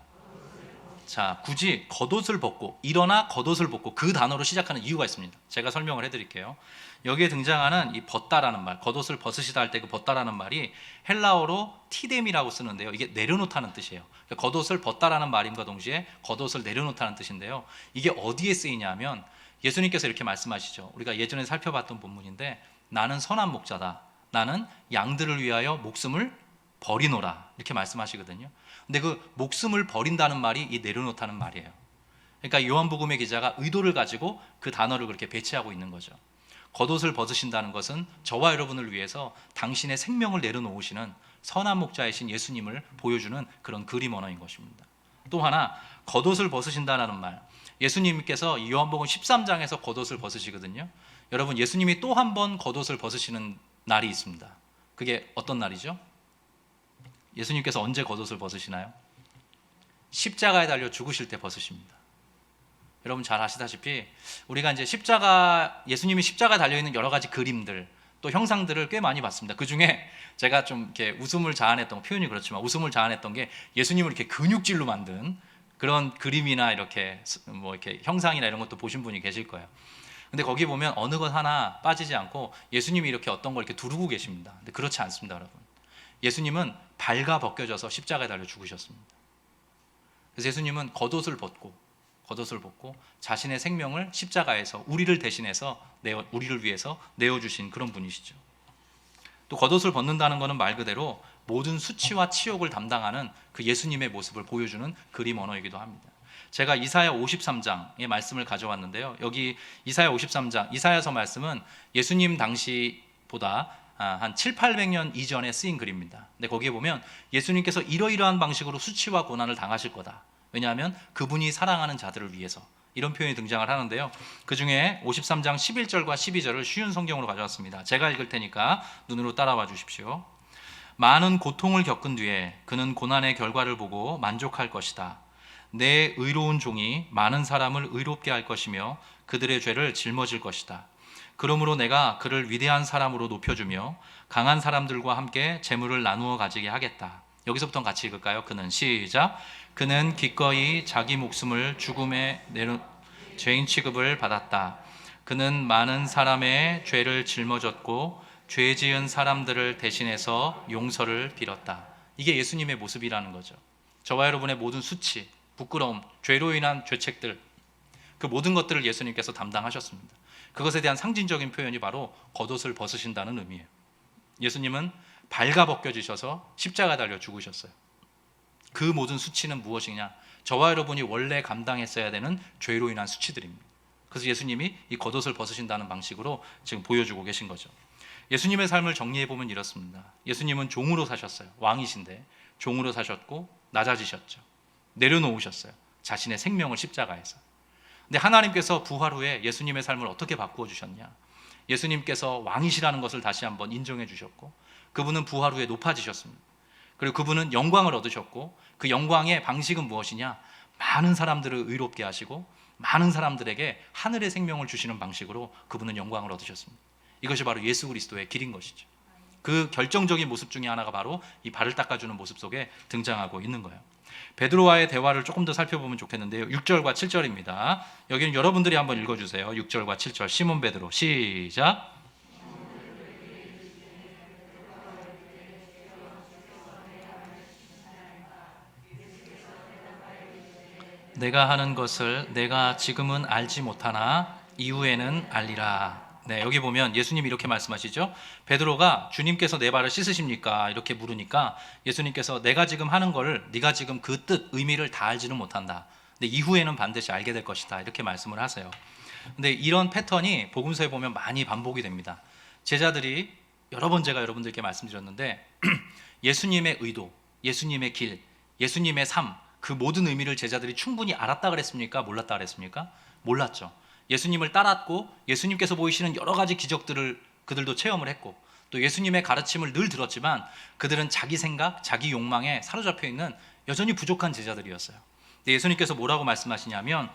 Speaker 1: 자, 굳이 겉옷을 벗고, 일어나 겉옷을 벗고 그 단어로 시작하는 이유가 있습니다. 제가 설명을 해드릴게요. 여기에 등장하는 이 벗다라는 말, 겉옷을 벗으시다 할 때 그 벗다라는 말이 헬라어로 티뎀이라고 쓰는데요. 이게 내려놓다는 뜻이에요. 그러니까 겉옷을 벗다라는 말임과 동시에 겉옷을 내려놓다는 뜻인데요. 이게 어디에 쓰이냐면 예수님께서 이렇게 말씀하시죠. 우리가 예전에 살펴봤던 본문인데, 나는 선한 목자다. 나는 양들을 위하여 목숨을 버리노라. 이렇게 말씀하시거든요. 근데 그 목숨을 버린다는 말이 이 내려놓다는 말이에요. 그러니까 요한복음의 기자가 의도를 가지고 그 단어를 그렇게 배치하고 있는 거죠. 겉옷을 벗으신다는 것은 저와 여러분을 위해서 당신의 생명을 내려놓으시는 선한 목자이신 예수님을 보여주는 그런 그림 언어인 것입니다. 또 하나, 겉옷을 벗으신다는 말, 예수님께서 요한복음 13장에서 겉옷을 벗으시거든요. 여러분, 예수님이 또 한 번 겉옷을 벗으시는 날이 있습니다. 그게 어떤 날이죠? 예수님께서 언제 겉옷을 벗으시나요? 십자가에 달려 죽으실 때 벗으십니다. 여러분 잘 아시다시피 우리가 이제 예수님이 십자가에 달려있는 여러 가지 그림들, 또 형상들을 꽤 많이 봤습니다. 그 중에 제가 좀 이렇게 웃음을 자아냈던, 표현이 그렇지만 웃음을 자아냈던 게, 예수님을 이렇게 근육질로 만든 그런 그림이나 이렇게 형상이나 이런 것도 보신 분이 계실 거예요. 근데 거기 보면 어느 것 하나 빠지지 않고 예수님이 이렇게 어떤 걸 이렇게 두르고 계십니다. 근데 그렇지 않습니다, 여러분. 예수님은 발가 벗겨져서 십자가에 달려 죽으셨습니다. 그래서 예수님은 겉옷을 벗고 자신의 생명을 십자가에서 우리를 대신해서 우리를 위해서 내어주신 그런 분이시죠. 또 겉옷을 벗는다는 것은 말 그대로 모든 수치와 치욕을 담당하는 그 예수님의 모습을 보여주는 그림 언어이기도 합니다. 제가 이사야 53장의 말씀을 가져왔는데요. 여기 이사야 53장, 이사야서 말씀은 예수님 당시보다 한 7, 800년 이전에 쓰인 글입니다. 근데 거기에 보면 예수님께서 이러이러한 방식으로 수치와 고난을 당하실 거다. 왜냐하면 그분이 사랑하는 자들을 위해서, 이런 표현이 등장을 하는데요. 그 중에 53장 11절과 12절을 쉬운 성경으로 가져왔습니다. 제가 읽을 테니까 눈으로 따라와 주십시오. 많은 고통을 겪은 뒤에 그는 고난의 결과를 보고 만족할 것이다. 내 의로운 종이 많은 사람을 의롭게 할 것이며 그들의 죄를 짊어질 것이다. 그러므로 내가 그를 위대한 사람으로 높여주며 강한 사람들과 함께 재물을 나누어 가지게 하겠다. 여기서부터 같이 읽을까요? 그는 시작. 그는 기꺼이 자기 목숨을 죽음에 내놓 죄인 취급을 받았다. 그는 많은 사람의 죄를 짊어졌고 죄 지은 사람들을 대신해서 용서를 빌었다. 이게 예수님의 모습이라는 거죠. 저와 여러분의 모든 수치, 부끄러움, 죄로 인한 죄책들, 그 모든 것들을 예수님께서 담당하셨습니다. 그것에 대한 상징적인 표현이 바로 겉옷을 벗으신다는 의미예요. 예수님은 발가벗겨지셔서 십자가 달려 죽으셨어요. 그 모든 수치는 무엇이냐? 저와 여러분이 원래 감당했어야 되는 죄로 인한 수치들입니다. 그래서 예수님이 이 겉옷을 벗으신다는 방식으로 지금 보여주고 계신 거죠. 예수님의 삶을 정리해보면 이렇습니다. 예수님은 종으로 사셨어요. 왕이신데 종으로 사셨고 낮아지셨죠. 내려놓으셨어요. 자신의 생명을 십자가에서. 근데 하나님께서 부활 후에 예수님의 삶을 어떻게 바꾸어 주셨냐? 예수님께서 왕이시라는 것을 다시 한번 인정해 주셨고, 그분은 부활 후에 높아지셨습니다. 그리고 그분은 영광을 얻으셨고, 그 영광의 방식은 무엇이냐? 많은 사람들을 의롭게 하시고 많은 사람들에게 하늘의 생명을 주시는 방식으로 그분은 영광을 얻으셨습니다. 이것이 바로 예수 그리스도의 길인 것이죠. 그 결정적인 모습 중에 하나가 바로 이 발을 닦아주는 모습 속에 등장하고 있는 거예요. 베드로와의 대화를 조금 더 살펴보면 좋겠는데요. 6절과 7절입니다. 여기는 여러분들이 한번 읽어주세요. 6절과 7절. 시몬 베드로 시작. 내가 하는 것을 내가 지금은 알지 못하나 이후에는 알리라. 네, 여기 보면 예수님이 이렇게 말씀하시죠. 베드로가 주님께서 내 발을 씻으십니까? 이렇게 물으니까 예수님께서 내가 지금 하는 거를 네가 지금 그 뜻, 의미를 다 알지는 못한다. 근데 이후에는 반드시 알게 될 것이다. 이렇게 말씀을 하세요. 근데 이런 패턴이 복음서에 보면 많이 반복이 됩니다. 제자들이 여러 번 제가 여러분들께 말씀드렸는데 예수님의 의도, 예수님의 길, 예수님의 삶, 그 모든 의미를 제자들이 충분히 알았다 그랬습니까? 몰랐다 그랬습니까? 몰랐죠. 예수님을 따랐고 예수님께서 보이시는 여러 가지 기적들을 그들도 체험을 했고 또 예수님의 가르침을 늘 들었지만 그들은 자기 생각, 자기 욕망에 사로잡혀 있는 여전히 부족한 제자들이었어요. 근데 예수님께서 뭐라고 말씀하시냐면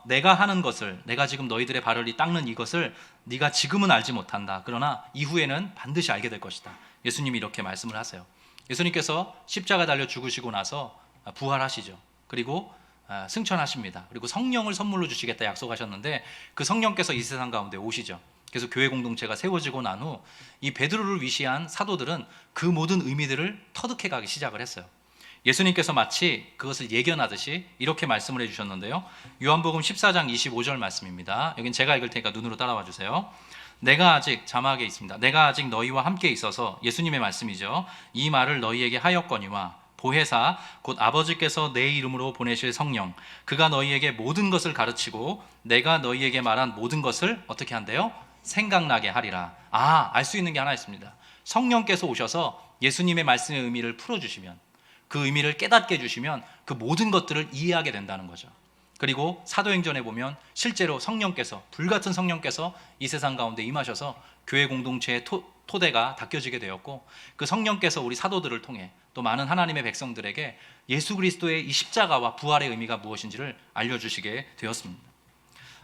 Speaker 1: 내가 하는 것을, 내가 지금 너희들의 발을 닦는 이것을 네가 지금은 알지 못한다. 그러나 이후에는 반드시 알게 될 것이다. 예수님이 이렇게 말씀을 하세요. 예수님께서 십자가 달려 죽으시고 나서 부활하시죠. 그리고 승천하십니다. 그리고 성령을 선물로 주시겠다 약속하셨는데 그 성령께서 이 세상 가운데 오시죠. 그래서 교회 공동체가 세워지고 난 후 이 베드로를 위시한 사도들은 그 모든 의미들을 터득해 가기 시작을 했어요. 예수님께서 마치 그것을 예견하듯이 이렇게 말씀을 해주셨는데요. 요한복음 14장 25절 말씀입니다. 여긴 제가 읽을 테니까 눈으로 따라와 주세요. 내가 아직, 자막에 있습니다. 내가 아직 너희와 함께 있어서, 예수님의 말씀이죠. 이 말을 너희에게 하였거니와 보혜사 곧 아버지께서 내 이름으로 보내실 성령, 그가 너희에게 모든 것을 가르치고 내가 너희에게 말한 모든 것을 어떻게 한대요? 생각나게 하리라. 알 수 있는 게 하나 있습니다. 성령께서 오셔서 예수님의 말씀의 의미를 풀어주시면, 그 의미를 깨닫게 해주시면 그 모든 것들을 이해하게 된다는 거죠. 그리고 사도행전에 보면 실제로 성령께서, 불같은 성령께서 이 세상 가운데 임하셔서 교회 공동체의 토대가 닦여지게 되었고, 그 성령께서 우리 사도들을 통해 또 많은 하나님의 백성들에게 예수 그리스도의 이 십자가와 부활의 의미가 무엇인지를 알려주시게 되었습니다.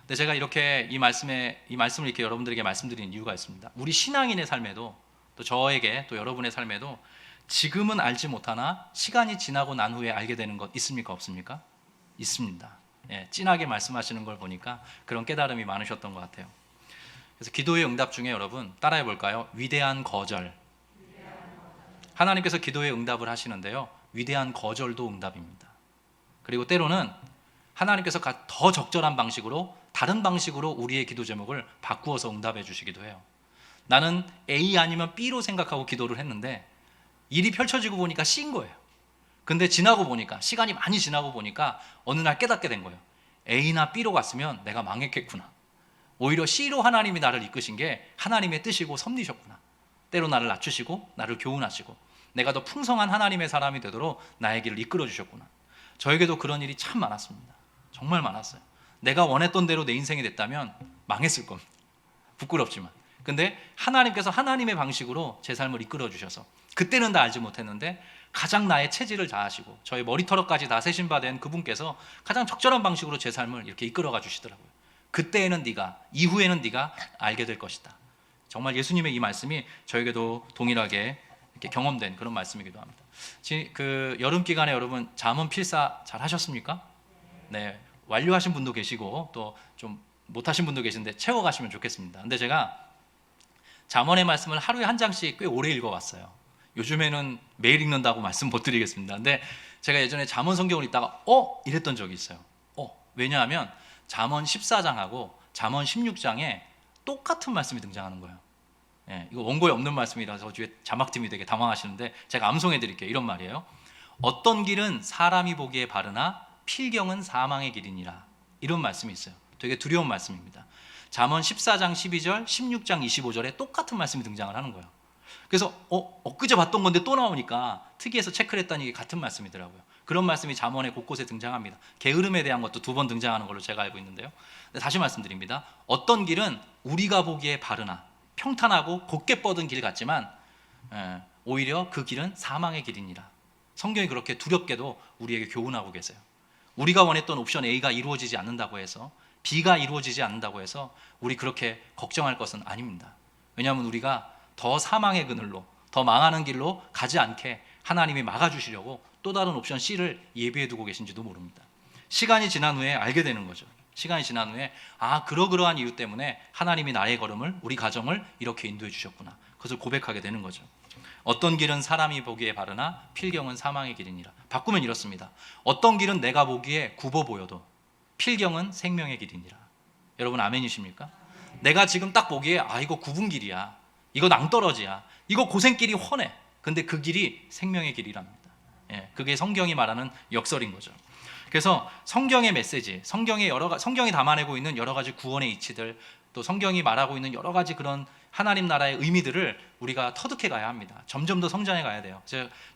Speaker 1: 근데 제가 이렇게 이 말씀을 이렇게 여러분들에게 말씀드리는 이유가 있습니다. 우리 신앙인의 삶에도, 또 저에게, 또 여러분의 삶에도 지금은 알지 못하나 시간이 지나고 난 후에 알게 되는 것 있습니까? 없습니까? 있습니다. 진하게 말씀하시는 걸 보니까 그런 깨달음이 많으셨던 것 같아요. 그래서 기도의 응답 중에 여러분 따라해 볼까요? 위대한 거절. 하나님께서 기도의 응답을 하시는데요, 위대한 거절도 응답입니다. 그리고 때로는 하나님께서 더 적절한 방식으로, 다른 방식으로 우리의 기도 제목을 바꾸어서 응답해 주시기도 해요. 나는 A 아니면 B로 생각하고 기도를 했는데 일이 펼쳐지고 보니까 C인 거예요. 근데 지나고 보니까, 시간이 많이 지나고 보니까 어느 날 깨닫게 된 거예요. A나 B로 갔으면 내가 망했겠구나. 오히려 C로 하나님이 나를 이끄신 게 하나님의 뜻이고 섭리셨구나. 때로 나를 낮추시고 나를 교훈하시고 내가 더 풍성한 하나님의 사람이 되도록 나의 길을 이끌어 주셨구나. 저에게도 그런 일이 참 많았습니다. 정말 많았어요. 내가 원했던 대로 내 인생이 됐다면 망했을 겁니다. 부끄럽지만. 근데 하나님께서 하나님의 방식으로 제 삶을 이끌어 주셔서 그때는 다 알지 못했는데 가장 나의 체질을 다하시고 저의 머리털까지 다 세신 바 된 그분께서 가장 적절한 방식으로 제 삶을 이렇게 이끌어가 주시더라고요. 그때에는 네가, 이후에는 네가 알게 될 것이다. 정말 예수님의 이 말씀이 저에게도 동일하게 이렇게 경험된 그런 말씀이기도 합니다. 그 여름 기간에 여러분 잠언 필사 잘 하셨습니까? 네, 완료하신 분도 계시고 또 좀 못하신 분도 계신데 채워가시면 좋겠습니다. 근데 제가 잠언의 말씀을 하루에 한 장씩 꽤 오래 읽어왔어요. 요즘에는 매일 읽는다고 말씀 못 드리겠습니다. 근데 제가 예전에 잠언 성경을 읽다가 이랬던 적이 있어요. 왜냐하면 잠언 14장하고 잠언 16장에 똑같은 말씀이 등장하는 거예요. 예, 이거 원고에 없는 말씀이라서 뒤에 자막팀이 되게 당황하시는데 제가 암송해 드릴게요. 이런 말이에요. 어떤 길은 사람이 보기에 바르나 필경은 사망의 길이니라. 이런 말씀이 있어요. 되게 두려운 말씀입니다. 잠언 14장 12절, 16장 25절에 똑같은 말씀이 등장을 하는 거예요. 그래서 엊그제 봤던 건데 또 나오니까 특이해서 체크를 했더니 이게 같은 말씀이더라고요. 그런 말씀이 잠언의 곳곳에 등장합니다. 게으름에 대한 것도 2번 등장하는 걸로 제가 알고 있는데요. 다시 말씀드립니다. 어떤 길은 우리가 보기에 바르나 평탄하고 곧게 뻗은 길 같지만 오히려 그 길은 사망의 길이니라. 성경이 그렇게 두렵게도 우리에게 교훈하고 계세요. 우리가 원했던 옵션 A가 이루어지지 않는다고 해서 B가 이루어지지 않는다고 해서 우리 그렇게 걱정할 것은 아닙니다. 왜냐하면 우리가 더 사망의 그늘로, 더 망하는 길로 가지 않게 하나님이 막아주시려고 또 다른 옵션 C를 예비해 두고 계신지도 모릅니다. 시간이 지난 후에 알게 되는 거죠. 시간이 지난 후에 그러한 이유 때문에 하나님이 나의 걸음을, 우리 가정을 이렇게 인도해 주셨구나. 그것을 고백하게 되는 거죠. 어떤 길은 사람이 보기에 바르나 필경은 사망의 길이니라. 바꾸면 이렇습니다. 어떤 길은 내가 보기에 굽어 보여도 필경은 생명의 길이니라. 여러분 아멘이십니까? 내가 지금 딱 보기에 이거 굽은 길이야, 이거 낭떠러지야, 이거 고생길이 훤해. 근데 그 길이 생명의 길이랍니다. 그게 성경이 말하는 역설인 거죠. 그래서 성경의 메시지, 성경이 담아내고 있는 여러 가지 구원의 이치들, 또 성경이 말하고 있는 여러 가지 그런 하나님 나라의 의미들을 우리가 터득해 가야 합니다. 점점 더 성장해 가야 돼요.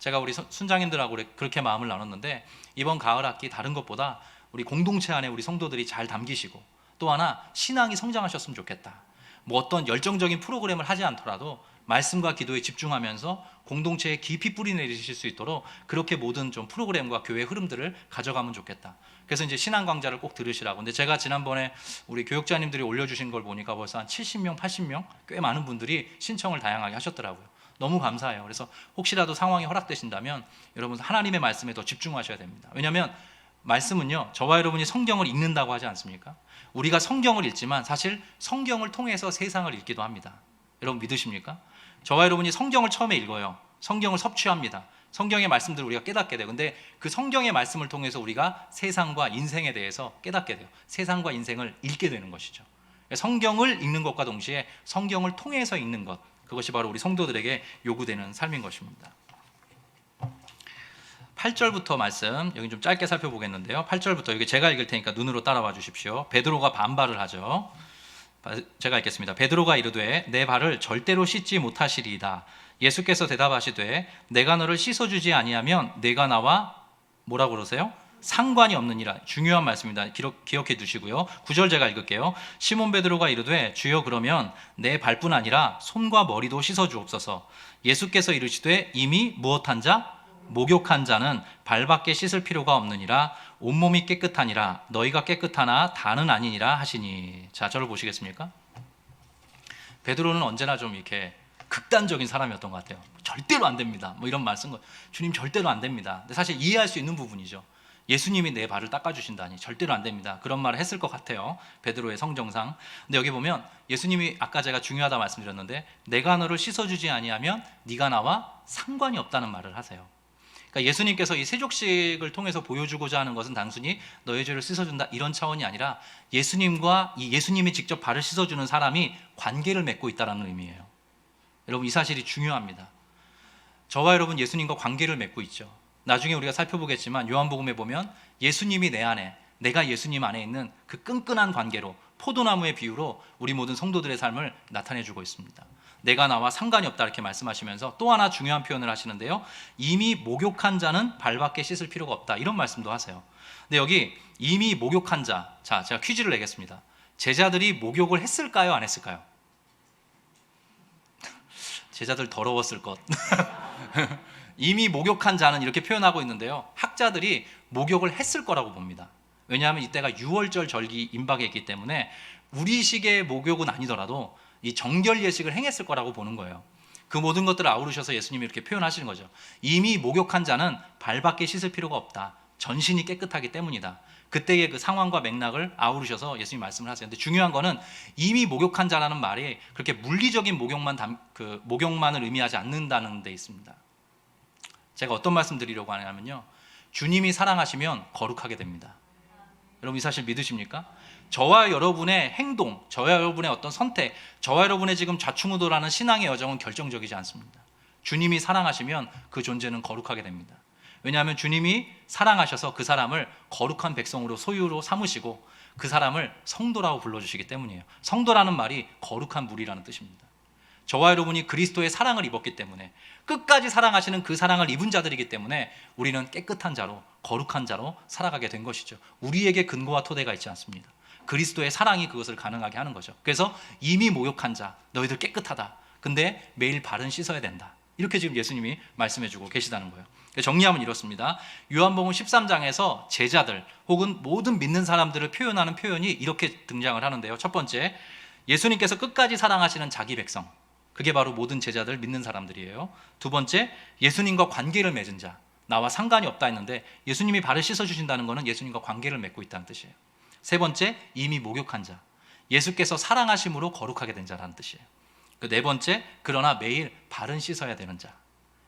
Speaker 1: 제가 우리 순장님들하고 그렇게 마음을 나눴는데 이번 가을 학기 다른 것보다 우리 공동체 안에 우리 성도들이 잘 담기시고 또 하나 신앙이 성장하셨으면 좋겠다. 뭐 어떤 열정적인 프로그램을 하지 않더라도 말씀과 기도에 집중하면서 공동체에 깊이 뿌리 내리실 수 있도록 그렇게 모든 좀 프로그램과 교회 흐름들을 가져가면 좋겠다. 그래서 이제 신앙 강좌를 꼭 들으시라고. 근데 제가 지난번에 우리 교육자님들이 올려주신 걸 보니까 벌써 한 70명, 80명 꽤 많은 분들이 신청을 다양하게 하셨더라고요. 너무 감사해요. 그래서 혹시라도 상황이 허락되신다면 여러분 하나님의 말씀에 더 집중하셔야 됩니다. 왜냐하면 말씀은요, 저와 여러분이 성경을 읽는다고 하지 않습니까? 우리가 성경을 읽지만 사실 성경을 통해서 세상을 읽기도 합니다. 여러분 믿으십니까? 저와 여러분이 성경을 처음에 읽어요. 성경을 섭취합니다. 성경의 말씀들을 우리가 깨닫게 돼요. 근데 그 성경의 말씀을 통해서 우리가 세상과 인생에 대해서 깨닫게 돼요. 세상과 인생을 읽게 되는 것이죠. 성경을 읽는 것과 동시에 성경을 통해서 읽는 것, 그것이 바로 우리 성도들에게 요구되는 삶인 것입니다. 8절부터 말씀, 여기 좀 짧게 살펴보겠는데요. 8절부터 여기 제가 읽을 테니까 눈으로 따라와 주십시오. 베드로가 반발을 하죠. 제가 읽겠습니다. 베드로가 이르되 내 발을 절대로 씻지 못하시리이다. 예수께서 대답하시되 내가 너를 씻어주지 아니하면 내가 나와 뭐라고 그러세요? 상관이 없느니라. 중요한 말씀입니다. 기억해 두시고요. 9절 제가 읽을게요. 시몬 베드로가 이르되 주여 그러면 내 발뿐 아니라 손과 머리도 씻어주옵소서. 예수께서 이르시되 이미 무엇한 자? 목욕한 자는 발밖에 씻을 필요가 없느니라. 온몸이 깨끗하니라. 너희가 깨끗하나 다는 아니니라 하시니. 자, 저를 보시겠습니까? 베드로는 언제나 좀 이렇게 극단적인 사람이었던 것 같아요. 절대로 안 됩니다. 뭐 이런 말씀, 주님 절대로 안 됩니다. 근데 사실 이해할 수 있는 부분이죠. 예수님이 내 발을 닦아주신다니 절대로 안 됩니다. 그런 말을 했을 것 같아요. 베드로의 성정상. 근데 여기 보면 예수님이 아까 제가 중요하다 말씀드렸는데 내가 너를 씻어주지 아니하면 네가 나와 상관이 없다는 말을 하세요. 그러니까 예수님께서 이 세족식을 통해서 보여주고자 하는 것은 단순히 너의 죄를 씻어준다 이런 차원이 아니라 예수님과 이 예수님이 직접 발을 씻어주는 사람이 관계를 맺고 있다는 의미예요. 여러분 이 사실이 중요합니다. 저와 여러분 예수님과 관계를 맺고 있죠. 나중에 우리가 살펴보겠지만 요한복음에 보면 예수님이 내 안에, 내가 예수님 안에 있는 그 끈끈한 관계로 포도나무의 비유로 우리 모든 성도들의 삶을 나타내주고 있습니다. 내가 나와 상관이 없다 이렇게 말씀하시면서 또 하나 중요한 표현을 하시는데요. 이미 목욕한 자는 발밖에 씻을 필요가 없다 이런 말씀도 하세요. 근데 여기 이미 목욕한 자, 자 제가 퀴즈를 내겠습니다. 제자들이 목욕을 했을까요? 안 했을까요? 제자들 더러웠을 것. 이미 목욕한 자는 이렇게 표현하고 있는데요. 학자들이 목욕을 했을 거라고 봅니다. 왜냐하면 이때가 6월절 절기 임박에 있기 때문에 우리식의 목욕은 아니더라도 이 정결 예식을 행했을 거라고 보는 거예요. 그 모든 것들을 아우르셔서 예수님이 이렇게 표현하시는 거죠. 이미 목욕한 자는 발밖에 씻을 필요가 없다. 전신이 깨끗하기 때문이다. 그때의 그 상황과 맥락을 아우르셔서 예수님이 말씀을 하세요. 근데 중요한 거는 이미 목욕한 자라는 말이 그렇게 물리적인 목욕만을 의미하지 않는다는 데 있습니다. 제가 어떤 말씀 드리려고 하냐면요. 주님이 사랑하시면 거룩하게 됩니다. 여러분 이 사실 믿으십니까? 저와 여러분의 행동, 저와 여러분의 어떤 선택, 저와 여러분의 지금 좌충우돌하는 신앙의 여정은 결정적이지 않습니다. 주님이 사랑하시면 그 존재는 거룩하게 됩니다. 왜냐하면 주님이 사랑하셔서 그 사람을 거룩한 백성으로 소유로 삼으시고 그 사람을 성도라고 불러주시기 때문이에요. 성도라는 말이 거룩한 무리라는 뜻입니다. 저와 여러분이 그리스도의 사랑을 입었기 때문에 끝까지 사랑하시는 그 사랑을 입은 자들이기 때문에 우리는 깨끗한 자로 거룩한 자로 살아가게 된 것이죠. 우리에게 근거와 토대가 있지 않습니다. 그리스도의 사랑이 그것을 가능하게 하는 거죠. 그래서 이미 목욕한 자 너희들 깨끗하다. 근데 매일 발은 씻어야 된다. 이렇게 지금 예수님이 말씀해 주고 계시다는 거예요. 정리하면 이렇습니다. 요한복음 13장에서 제자들 혹은 모든 믿는 사람들을 표현하는 표현이 이렇게 등장을 하는데요. 첫 번째, 예수님께서 끝까지 사랑하시는 자기 백성. 그게 바로 모든 제자들 믿는 사람들이에요. 두 번째, 예수님과 관계를 맺은 자. 나와 상관이 없다 했는데 예수님이 발을 씻어주신다는 것은 예수님과 관계를 맺고 있다는 뜻이에요. 세 번째, 이미 목욕한 자. 예수께서 사랑하심으로 거룩하게 된 자라는 뜻이에요. 네 번째, 그러나 매일 발은 씻어야 되는 자.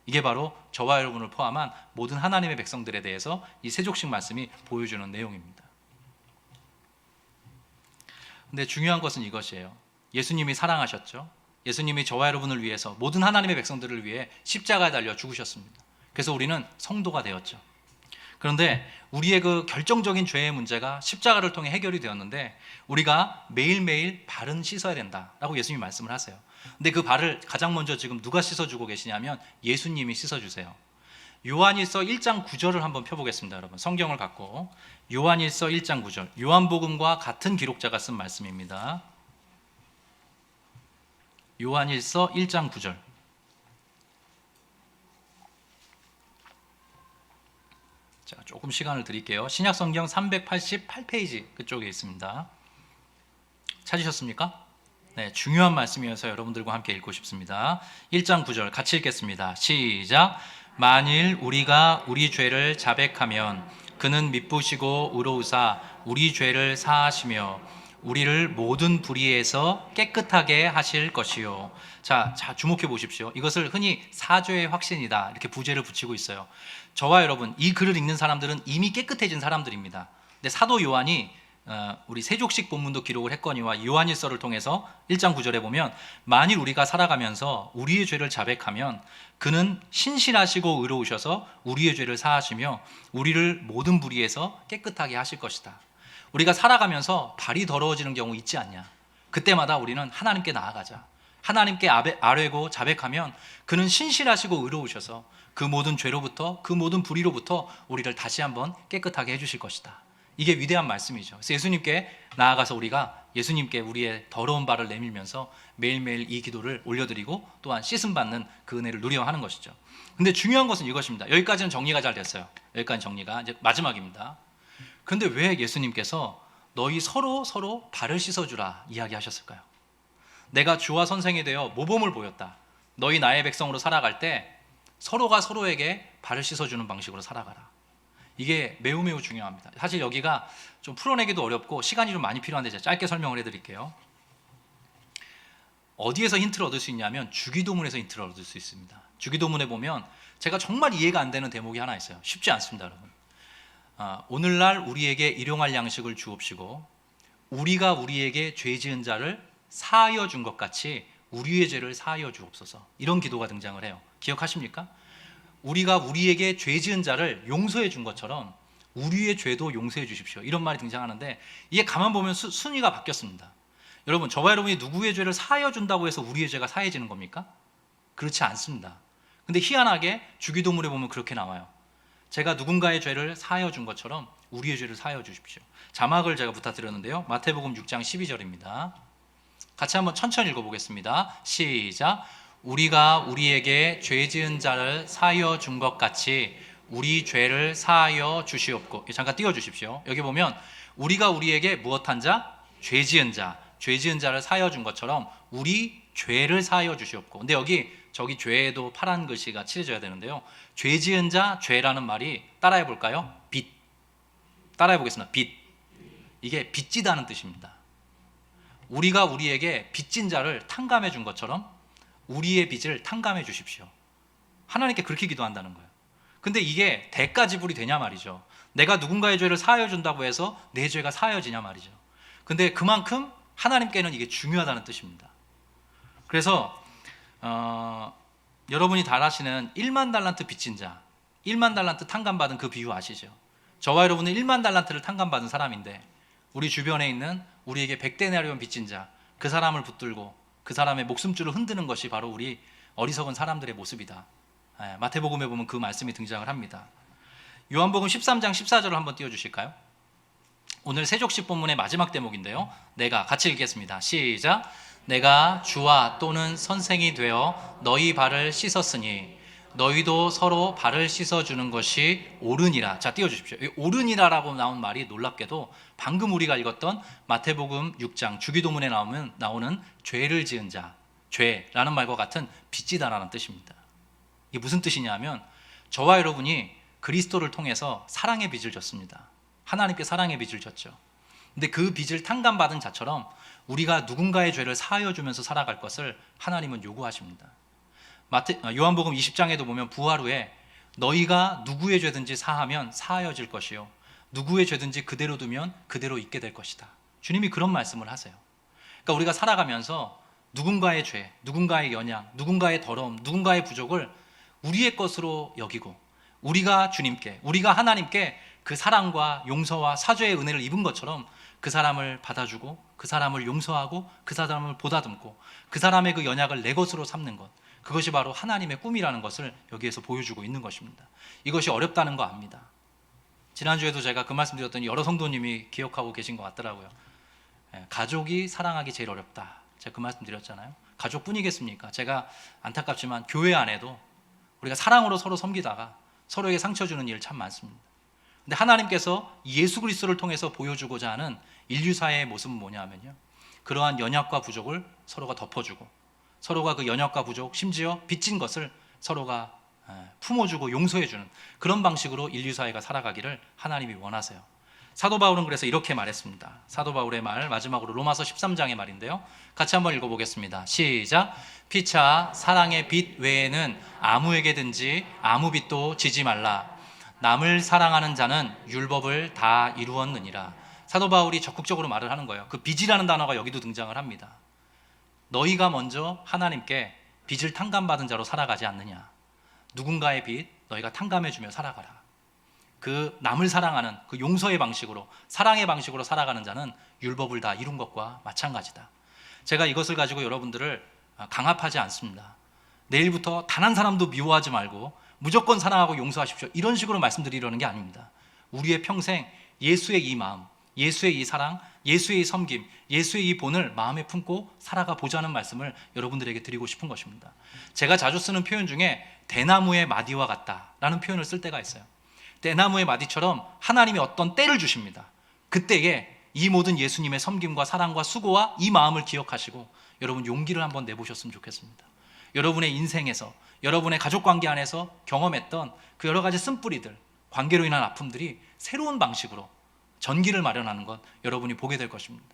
Speaker 1: 이게 바로 저와 여러분을 포함한 모든 하나님의 백성들에 대해서 이 세족식 말씀이 보여주는 내용입니다. 근데 중요한 것은 이것이에요. 예수님이 사랑하셨죠. 예수님이 저와 여러분을 위해서 모든 하나님의 백성들을 위해 십자가에 달려 죽으셨습니다. 그래서 우리는 성도가 되었죠. 그런데 우리의 그 결정적인 죄의 문제가 십자가를 통해 해결이 되었는데 우리가 매일매일 발은 씻어야 된다라고 예수님이 말씀을 하세요. 근데 그 발을 가장 먼저 지금 누가 씻어주고 계시냐면 예수님이 씻어주세요. 요한일서 1장 9절을 한번 펴보겠습니다. 여러분 성경을 갖고 요한일서 1장 9절 요한복음과 같은 기록자가 쓴 말씀입니다. 요한일서 1장 9절 자, 조금 시간을 드릴게요. 신약성경 388페이지 그쪽에 있습니다. 찾으셨습니까? 네, 중요한 말씀이어서 여러분들과 함께 읽고 싶습니다. 1장 9절 같이 읽겠습니다. 시작. 만일 우리가 우리 죄를 자백하면 그는 미쁘시고 의로우사 우리 죄를 사하시며 우리를 모든 불의에서 깨끗하게 하실 것이요. 자, 주목해 보십시오. 이것을 흔히 사죄의 확신이다 이렇게 부제를 붙이고 있어요. 저와 여러분 이 글을 읽는 사람들은 이미 깨끗해진 사람들입니다. 근데 사도 요한이 우리 세족식 본문도 기록을 했거니와 요한일서를 통해서 1장 9절에 보면 만일 우리가 살아가면서 우리의 죄를 자백하면 그는 신실하시고 의로우셔서 우리의 죄를 사하시며 우리를 모든 불의에서 깨끗하게 하실 것이다. 우리가 살아가면서 발이 더러워지는 경우 있지 않냐. 그때마다 우리는 하나님께 나아가자. 하나님께 아뢰고 자백하면 그는 신실하시고 의로우셔서 그 모든 죄로부터 그 모든 불의로부터 우리를 다시 한번 깨끗하게 해주실 것이다. 이게 위대한 말씀이죠. 그래서 예수님께 나아가서 우리가 예수님께 우리의 더러운 발을 내밀면서 매일매일 이 기도를 올려드리고 또한 씻음받는 그 은혜를 누려 하는 것이죠. 근데 중요한 것은 이것입니다. 여기까지는 정리가 잘 됐어요. 여기까지 정리가 이제 마지막입니다. 그런데 왜 예수님께서 너희 서로 발을 씻어주라 이야기하셨을까요? 내가 주와 선생이 되어 모범을 보였다. 너희 나의 백성으로 살아갈 때 서로가 서로에게 발을 씻어주는 방식으로 살아가라. 이게 매우 중요합니다. 사실 여기가 좀 풀어내기도 어렵고 시간이 좀 많이 필요한데 제가 짧게 설명을 해드릴게요. 어디에서 힌트를 얻을 수 있냐면 주기도문에서 힌트를 얻을 수 있습니다. 주기도문에 보면 제가 정말 이해가 안 되는 대목이 하나 있어요. 쉽지 않습니다, 여러분. 오늘날 우리에게 일용할 양식을 주옵시고 우리가 우리에게 죄 지은 자를 사하여 준 것 같이 우리의 죄를 사하여 주옵소서. 이런 기도가 등장을 해요. 기억하십니까? 우리가 우리에게 죄 지은 자를 용서해 준 것처럼 우리의 죄도 용서해 주십시오. 이런 말이 등장하는데 이게 가만 보면 순위가 바뀌었습니다. 여러분, 저와 여러분이 누구의 죄를 사하여 준다고 해서 우리의 죄가 사해지는 겁니까? 그렇지 않습니다. 근데 희한하게 주기도문에 보면 그렇게 나와요. 제가 누군가의 죄를 사하여 준 것처럼 우리의 죄를 사하여 주십시오. 자막을 제가 부탁드렸는데요. 마태복음 6장 12절입니다. 같이 한번 천천히 읽어보겠습니다. 시작. 우리가 우리에게 죄 지은 자를 사하여 준 것 같이 우리 죄를 사하여 주시옵고. 잠깐 띄워주십시오. 여기 보면 우리가 우리에게 무엇한 자? 죄 지은 자. 죄 지은 자를 사하여 준 것처럼 우리 죄를 사하여 주시옵고. 근데 여기 저기 죄에도 파란 글씨가 칠해져야 되는데요. 죄 지은 자, 죄라는 말이 따라해 볼까요? 빚. 따라해 보겠습니다. 빚. 이게 빚지다는 뜻입니다. 우리가 우리에게 빚진 자를 탕감해 준 것처럼 우리의 빚을 탕감해 주십시오. 하나님께 그렇게 기도한다는 거예요. 근데 이게 대가 지불이 되냐 말이죠. 내가 누군가의 죄를 사하여 준다고 해서 내 죄가 사하여지냐 말이죠. 근데 그만큼 하나님께는 이게 중요하다는 뜻입니다. 그래서 여러분이 잘 아시는 1만 달란트 빚진 자, 1만 달란트 탕감받은 그 비유 아시죠? 저와 여러분은 1만 달란트를 탕감받은 사람인데 우리 주변에 있는 우리에게 100데나리온 빚진 자, 그 사람을 붙들고 그 사람의 목숨줄을 흔드는 것이 바로 우리 어리석은 사람들의 모습이다. 마태복음에 보면 그 말씀이 등장을 합니다. 요한복음 13장 14절을 한번 띄워주실까요? 오늘 세족식 본문의 마지막 대목인데요. 내가 같이 읽겠습니다. 시작. 내가 주와 또는 선생이 되어 너희 발을 씻었으니 너희도 서로 발을 씻어주는 것이 옳으니라. 자, 띄워주십시오. 옳으니라라고 나온 말이 놀랍게도 방금 우리가 읽었던 마태복음 6장 주기도문에 나오는 죄를 지은 자, 죄라는 말과 같은 빚지다라는 뜻입니다. 이게 무슨 뜻이냐면 저와 여러분이 그리스도를 통해서 사랑의 빚을 졌습니다. 하나님께 사랑의 빚을 졌죠. 근데 그 빚을 탕감받은 자처럼 우리가 누군가의 죄를 사하여 주면서 살아갈 것을 하나님은 요구하십니다. 요한복음 20장에도 보면 부활 후에 너희가 누구의 죄든지 사하면 사하여질 것이요 누구의 죄든지 그대로 두면 그대로 있게 될 것이다. 주님이 그런 말씀을 하세요. 그러니까 우리가 살아가면서 누군가의 죄, 누군가의 연약, 누군가의 더러움, 누군가의 부족을 우리의 것으로 여기고 우리가 주님께, 우리가 하나님께 그 사랑과 용서와 사죄의 은혜를 입은 것처럼 그 사람을 받아주고 그 사람을 용서하고 그 사람을 보다듬고 그 사람의 그 연약을 내 것으로 삼는 것, 그것이 바로 하나님의 꿈이라는 것을 여기에서 보여주고 있는 것입니다. 이것이 어렵다는 거 압니다. 지난주에도 제가 그 말씀 드렸더니 여러 성도님이 기억하고 계신 것 같더라고요. 가족이 사랑하기 제일 어렵다. 제가 그 말씀 드렸잖아요. 가족뿐이겠습니까? 제가 안타깝지만 교회 안에도 우리가 사랑으로 서로 섬기다가 서로에게 상처 주는 일 참 많습니다. 근데 하나님께서 예수 그리스도를 통해서 보여주고자 하는 인류사의 모습은 뭐냐면요, 그러한 연약과 부족을 서로가 덮어주고 서로가 그 연약과 부족, 심지어 빚진 것을 서로가 품어주고 용서해주는 그런 방식으로 인류사회가 살아가기를 하나님이 원하세요. 사도 바울은 그래서 이렇게 말했습니다. 사도 바울의 말 마지막으로 로마서 13장의 말인데요, 같이 한번 읽어보겠습니다. 시작. 피차 사랑의 빚 외에는 아무에게든지 아무 빚도 지지 말라. 남을 사랑하는 자는 율법을 다 이루었느니라. 사도 바울이 적극적으로 말을 하는 거예요. 그 빚이라는 단어가 여기도 등장을 합니다. 너희가 먼저 하나님께 빚을 탕감받은 자로 살아가지 않느냐. 누군가의 빚 너희가 탕감해주며 살아가라. 그 남을 사랑하는 그 용서의 방식으로, 사랑의 방식으로 살아가는 자는 율법을 다 이룬 것과 마찬가지다. 제가 이것을 가지고 여러분들을 강압하지 않습니다. 내일부터 단 한 사람도 미워하지 말고 무조건 사랑하고 용서하십시오, 이런 식으로 말씀드리려는 게 아닙니다. 우리의 평생 예수의 이 마음, 예수의 이 사랑, 예수의 이 섬김, 예수의 이 본을 마음에 품고 살아가 보자는 말씀을 여러분들에게 드리고 싶은 것입니다. 제가 자주 쓰는 표현 중에 대나무의 마디와 같다라는 표현을 쓸 때가 있어요. 대나무의 마디처럼 하나님이 어떤 때를 주십니다. 그때에 이 모든 예수님의 섬김과 사랑과 수고와 이 마음을 기억하시고 여러분 용기를 한번 내보셨으면 좋겠습니다. 여러분의 인생에서, 여러분의 가족관계 안에서 경험했던 그 여러 가지 쓴뿌리들, 관계로 인한 아픔들이 새로운 방식으로 전기를 마련하는 것 여러분이 보게 될 것입니다.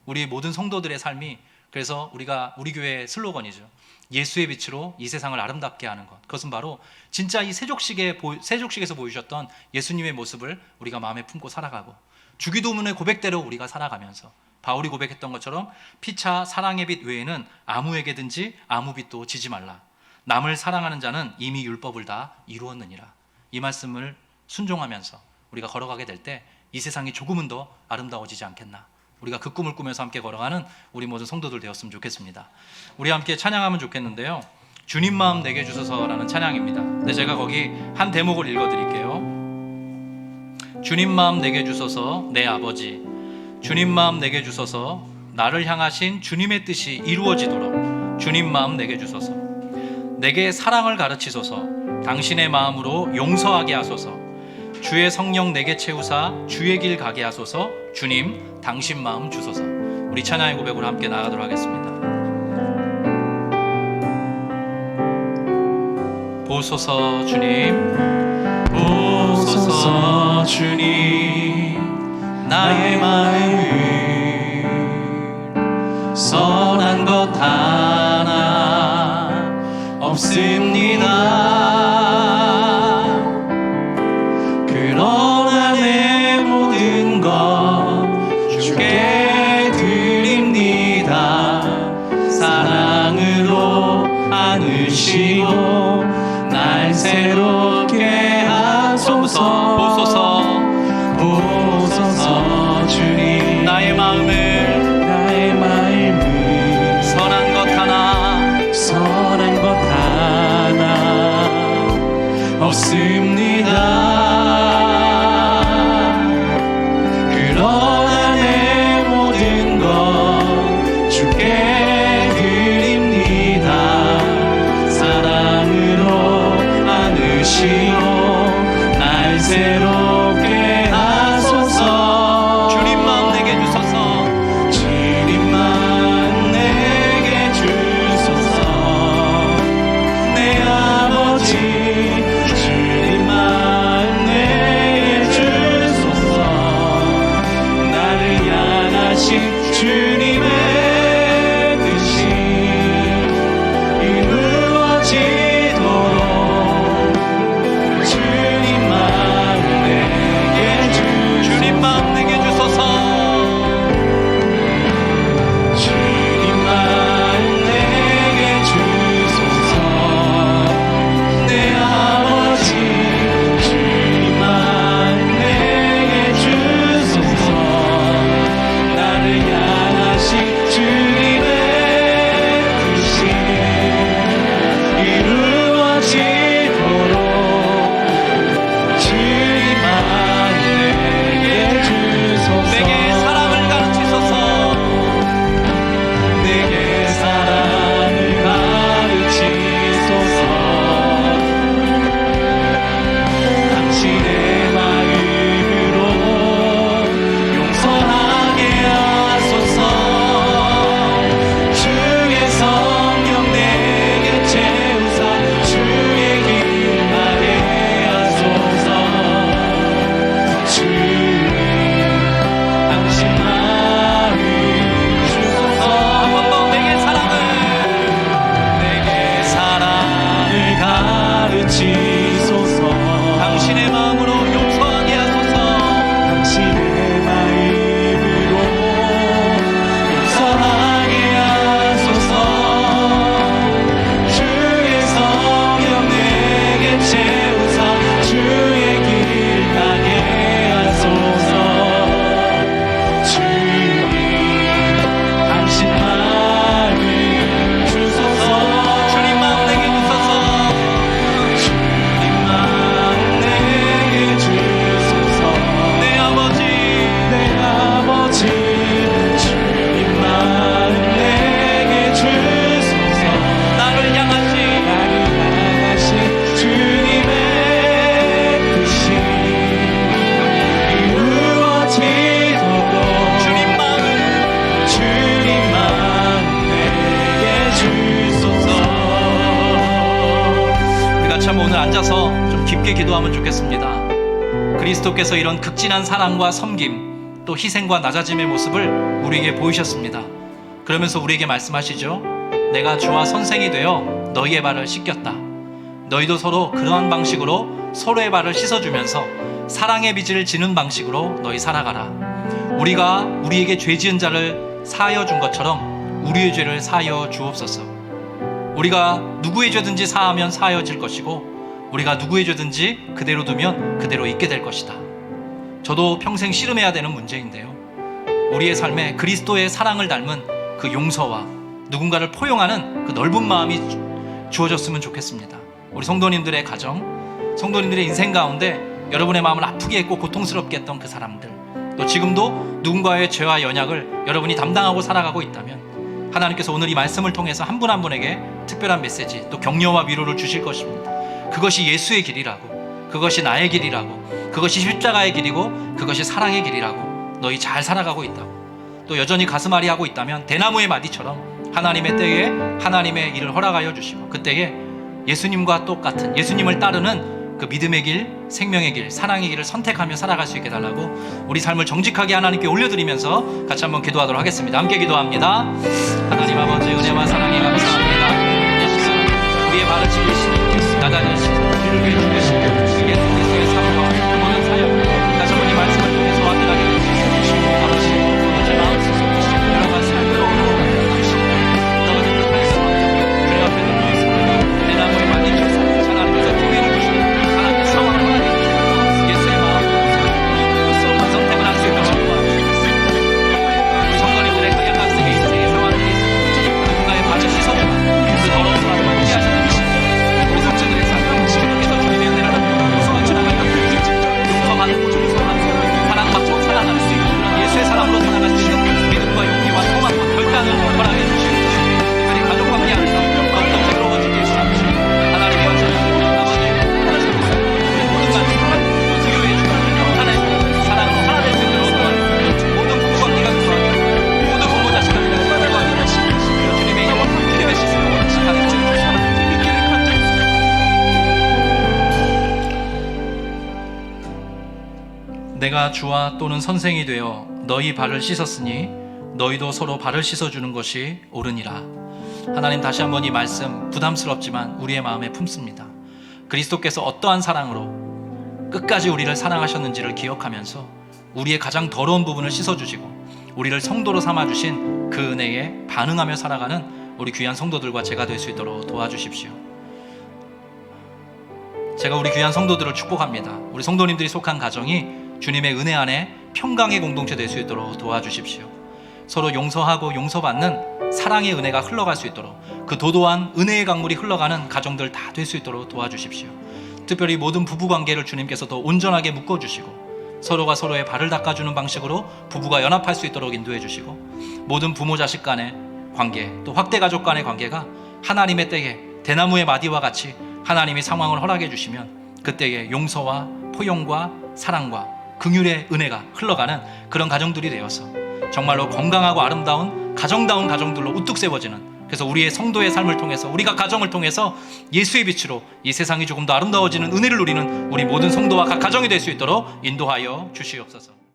Speaker 1: 우리 모든 성도들의 삶이, 그래서 우리 교회의 슬로건이죠. 예수의 빛으로 이 세상을 아름답게 하는 것. 그것은 바로 진짜 이 세족식에서 보여주셨던 예수님의 모습을 우리가 마음에 품고 살아가고, 주기도문의 고백대로 우리가 살아가면서 바울이 고백했던 것처럼 피차 사랑의 빚 외에는 아무에게든지 아무 빚도 지지 말라. 남을 사랑하는 자는 이미 율법을 다 이루었느니라. 이 말씀을 순종하면서 우리가 걸어가게 될 때 이 세상이 조금은 더 아름다워지지 않겠나, 우리가 그 꿈을 꾸면서 함께 걸어가는 우리 모든 성도들 되었으면 좋겠습니다. 우리 함께 찬양하면 좋겠는데요, 주님 마음 내게 주소서라는 찬양입니다. 근데 제가 거기 한 대목을 읽어드릴게요. 주님 마음 내게 주소서 내 아버지, 주님 마음 내게 주소서 나를 향하신 주님의 뜻이 이루어지도록 주님 마음 내게 주소서. 내게 사랑을 가르치소서. 당신의 마음으로 용서하게 하소서. 주의 성령 내게 채우사 주의 길 가게 하소서. 주님 당신 마음 주소서. 우리 찬양의 고백으로 함께 나가도록 하겠습니다. 보소서 주님, 보소서 주님, 나의 마음을 선한 것 하나 없습니다. 그러나 내 모든 것 주께 드립니다. 사랑으로 안으시고 날 새롭게 하소서. 보소서 주님, 나의 마음을 선한 것 하나 없습니다. 그러나 내 모든 것 주께 드립니다. 사랑으로 안으시고 날 새롭게 하소서. 주님 마음 내게 주소서. 주님 마음 내게 주소서. 내 아버지, 주님 마음 내게 주소서. 나를 향하신 주님의 뜻이 이루어지도록 주님 마음 내게 주소서. 주님 마음 내게 주소서. 주님 마음 내게 주소서. 내 아버지, 주님 마음 내게 주소서. 나를 향하신 주님의 뜻이 이루어지도록 주님 마음 내게 주소서. 내게 사랑을 가르치소서. 내게 사랑을 가르치소서. 당신의 마음으로 용서하게 하소서. 주의 성령 내게 채우사 주의 길 가게 하소서. 주님 당신 마음 주소서. 한 번 더 내게 사랑을 가르치소서. 당신의 마음으로 용서하게 하소서. 당신의 마음으로 용서하게 하소서. 주의 성령 내게 채우사 주의 길 가게 하소서. 주님 당신 마음 주소서. 주님 마음 내게 주소서. 주님 마음 내게 주소서. 내 아버지, 주님 마음 내게 주소서. 나를 향하신 주님의 뜻이 이루어지도록 주님 마음 내게 주소서. 우리가 참 오늘 앉아서 좀 깊게 기도하면 좋겠습니다. 그리스도께서 이런 극진한 사랑과 섬김, 또 희생과 낮아짐의 모습을 우리에게 보이셨습니다. 그러면서 우리에게 말씀하시죠. 내가 주와 선생이 되어 너희의 발을 씻겼다. 너희도 서로 그러한 방식으로 서로의 발을 씻어주면서 사랑의 빚을 지는 방식으로 너희 살아가라. 우리가 우리에게 죄 지은 자를 사하여 준 것처럼 우리의 죄를 사하여 주옵소서. 우리가 누구의 죄든지 사하면 사하여질 것이고, 우리가 누구의 죄든지 그대로 두면 그대로 있게 될 것이다. 저도 평생 씨름해야 되는 문제인데요, 우리의 삶에 그리스도의 사랑을 닮은 그 용서와 누군가를 포용하는 그 넓은 마음이 주어졌으면 좋겠습니다. 우리 성도님들의 가정, 성도님들의 인생 가운데 여러분의 마음을 아프게 했고 고통스럽게 했던 그 사람들, 또 지금도 누군가의 죄와 연약을 여러분이 담당하고 살아가고 있다면 하나님께서 오늘 이 말씀을 통해서 한 분 한 분에게 특별한 메시지, 또 격려와 위로를 주실 것입니다. 그것이 예수의 길이라고, 그것이 나의 길이라고, 그것이 십자가의 길이고, 그것이 사랑의 길이라고, 너희 잘 살아가고 있다고. 또 여전히 가슴앓이 하고 있다면 대나무의 마디처럼 하나님의 때에 하나님의 일을 허락하여 주시고, 그때에 예수님과 똑같은, 예수님을 따르는 그 믿음의 길, 생명의 길, 사랑의 길을 선택하며 살아갈 수 있게 달라고 우리 삶을 정직하게 하나님께 올려드리면서 같이 한번 기도하도록 하겠습니다. 함께 기도합니다. 하나님 아버지, 은혜와 사랑에 감사합니다. 이 시간 우리의 발을 찢으시고 나다니 우리를 위해 죽으시고 예수 그리스도의 삶과 그 모든 사역, 다시 한번 이 말씀을 통해서 확인하게 해주시고, 아버지 오늘 제 마음 찢으시고 여러 가지 끌어오르고 주시고 너희들 불편해서 그래 앞에 놓여서 내 나무에 만지셔서 하나님께서 통일을 주시고 하나님의 상황을 허락해 주시고 예수의 마음으로 선택을 할 수 있도록 도와주시겠습니다. 우리 성도님들의 그 양각성의 인생의 상황들이 누군가의 발을 씻어주고 그 더러운 사람을 함께 하시는 우리 성도들의 삶을 주님께서 주님의 은혜를 우수한 지나가며 용서받고 용서하고 사랑받고 사랑할 수 있는 그런 예수의 사랑으로 살아갈 수 있는 믿음과 용기와 소망과 결단을 허락해 주시고, 특별히 가족관계 안에서 더욱더 새로워지게 해주시고 하나님의 영광 아버지 하나님께서 우리 모든 가족을 치유해 주시고 하나님의 사랑으로 하나 될 수 있도록 도와주시고 모든 부부관계가 구하고 모든 부모 자식을 도와주시고 주님의 영광 주님의 시스템을 하나님 보여주시고 내가 주와 또는 선생이 되어 너희 발을 씻었으니 너희도 서로 발을 씻어주는 것이 옳으니라. 하나님, 다시 한번 이 말씀 부담스럽지만 우리의 마음에 품습니다. 그리스도께서 어떠한 사랑으로 끝까지 우리를 사랑하셨는지를 기억하면서 우리의 가장 더러운 부분을 씻어주시고 우리를 성도로 삼아주신 그 은혜에 반응하며 살아가는 우리 귀한 성도들과 제가 될 수 있도록 도와주십시오. 제가 우리 귀한 성도들을 축복합니다. 우리 성도님들이 속한 가정이 주님의 은혜 안에 평강의 공동체 될 수 있도록 도와주십시오. 서로 용서하고 용서받는 사랑의 은혜가 흘러갈 수 있도록 그 도도한 은혜의 강물이 흘러가는 가정들 다 될 수 있도록 도와주십시오. 특별히 모든 부부관계를 주님께서 더 온전하게 묶어주시고 서로가 서로의 발을 닦아주는 방식으로 부부가 연합할 수 있도록 인도해 주시고 모든 부모 자식 간의 관계, 또 확대 가족 간의 관계가 하나님의 때에 대나무의 마디와 같이 하나님이 상황을 허락해 주시면 그때에 용서와 포용과 사랑과 긍휼의 은혜가 흘러가는 그런 가정들이 되어서 정말로 건강하고 아름다운 가정다운 가정들로 우뚝 세워지는, 그래서 우리의 성도의 삶을 통해서 우리가 가정을 통해서 예수의 빛으로 이 세상이 조금 더 아름다워지는 은혜를 누리는 우리 모든 성도와 각 가정이 될 수 있도록 인도하여 주시옵소서.